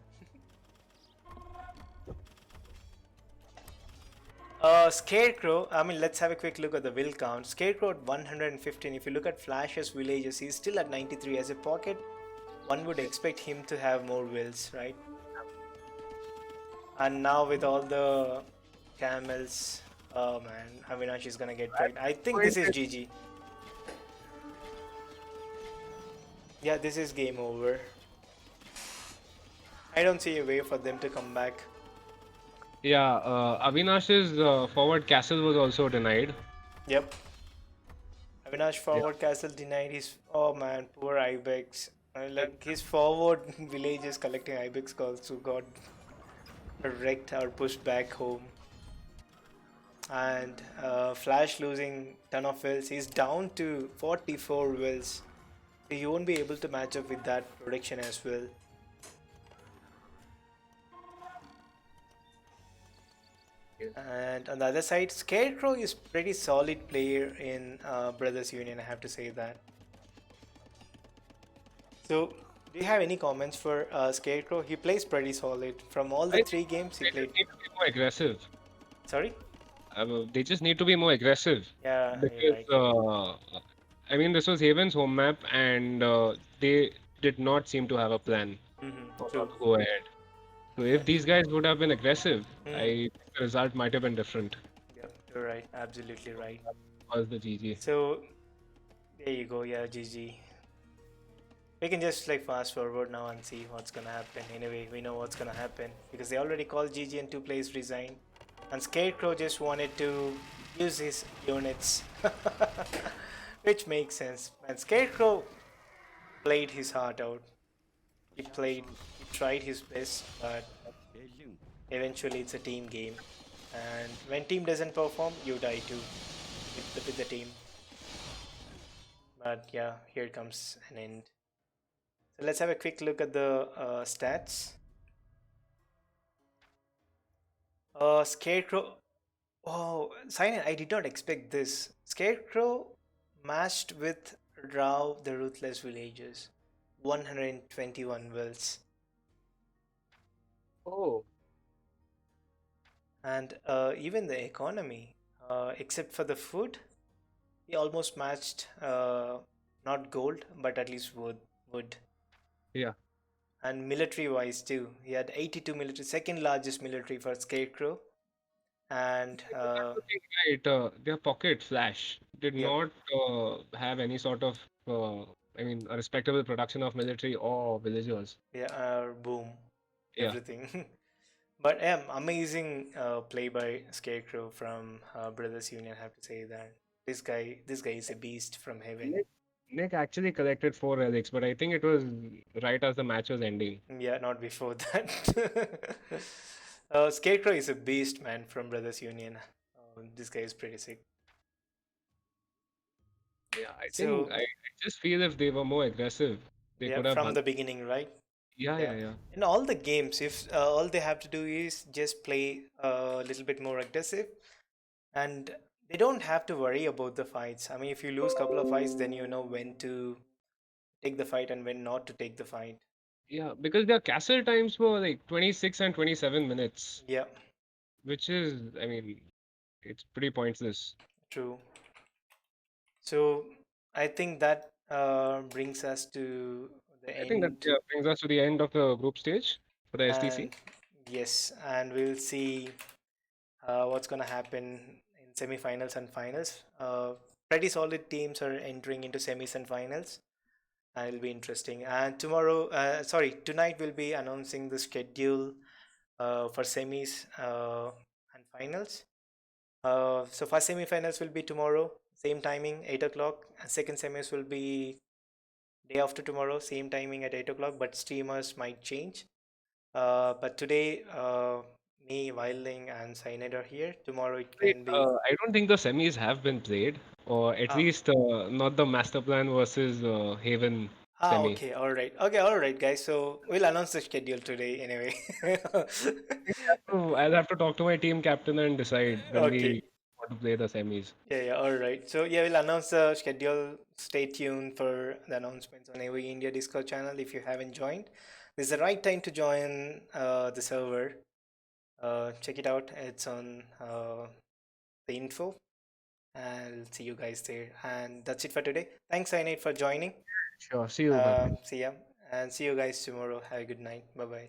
Scarecrow, I mean, let's have a quick look at the will count. Scarecrow at 115. If you look at Flash's villages, he's still at 93. As a pocket, one would expect him to have more wills, right? And now with all the camels, oh man, Avinash is gonna get pregnant. I think this is GG. Yeah, this is game over. I don't see a way for them to come back. Yeah, Avinash's forward castle was also denied. Yep. Avinash Yeah. forward castle denied his. Oh man, poor Ibex. Like his forward village is collecting Ibex calls, who got wrecked or pushed back home. And Flash losing ton of wills. He's down to 44 wills. He won't be able to match up with that production as well. And on the other side, Scarecrow is pretty solid player in Brothers Union. I have to say that. So, do you have any comments for Scarecrow? He plays pretty solid. From all the I three games he They played. just need to be more aggressive. Sorry? They just need to be more aggressive Yeah, you're because right. I mean this was Haven's home map and they did not seem to have a plan of how True. to go ahead. So if these guys would have been aggressive, I Mhm. think the result might have been different. Yep, you're right. Absolutely right. Was the GG. So, there you go. Yeah, GG. We can just like fast forward now and see what's gonna happen. Anyway, we know what's gonna happen because they already called GG and two players resigned. And Scarecrow just wanted to use his units, which makes sense. And Scarecrow played his heart out. He tried his best, but eventually it's a team game. And when team doesn't perform, you die too with the team. But yeah, here comes an end. So let's have a quick look at the stats. Scarecrow. Oh, Simon, I did not expect this. Scarecrow matched with Rao the Ruthless Villagers. 121 wills. Oh, And even the economy, except for the food, he almost matched not gold, but at least wood. Yeah. And military wise too, he had 82 military, second largest military for Scarecrow. And That's the thing, right? Their pocket Flash did yeah, not have any sort of, I mean, a respectable production of military or villagers. yeah, boom, Yeah. everything. But yeah, amazing play by Scarecrow from Brothers Union. I have to say that this guy is a beast from heaven. Nick, Nick actually collected 4 relics, but I think it was right as the match was ending. Yeah, not before that. Scarecrow is a beast, man, from Brothers Union. This guy is pretty sick. Yeah, I think So I just feel if they were more aggressive, they yeah, could have from won. the beginning, right? Yeah, Yeah. yeah, yeah. In all the games, if all they have to do is just play a little bit more aggressive, and they don't have to worry about the fights. I mean, if you lose couple of fights, then you know when to take the fight and when not to take the fight. Yeah, because their castle times were like 26 and 27 minutes, Yeah, which is, I mean, it's pretty pointless. true. So I think that brings us to the I think that, end, yeah, brings us to the end of the group stage for the SDC. and yes, and we'll see what's gonna happen in semifinals and finals. Pretty solid teams are entering into semis and finals, and it'll be interesting. And tonight we'll be announcing the schedule for semis and finals. So first semifinals will be tomorrow, same timing, 8 o'clock. And second semis will be day after tomorrow, same timing at 8 o'clock. But streamers might change. But today, me, Wilding, and Cyanide are here. Tomorrow it Wait, can be. I don't think the semis have been played, or at Ah, least not the Master Plan versus Haven semi. okay, all right. Okay, all right, guys. So we'll announce the schedule today anyway. I'll have to talk to my team captain and decide when Okay. we want to play the semis. Yeah, yeah, all right. So yeah, we'll announce the schedule. Stay tuned for the announcements on AOE India Discord channel if you haven't joined. This is the right time to join the server. Check it out. It's on the info. I'll see you guys there. And that's it for today. Thanks, Ainit, for joining. Sure. See you. Bye bye. See ya. And see you guys tomorrow. Have a good night. Bye bye.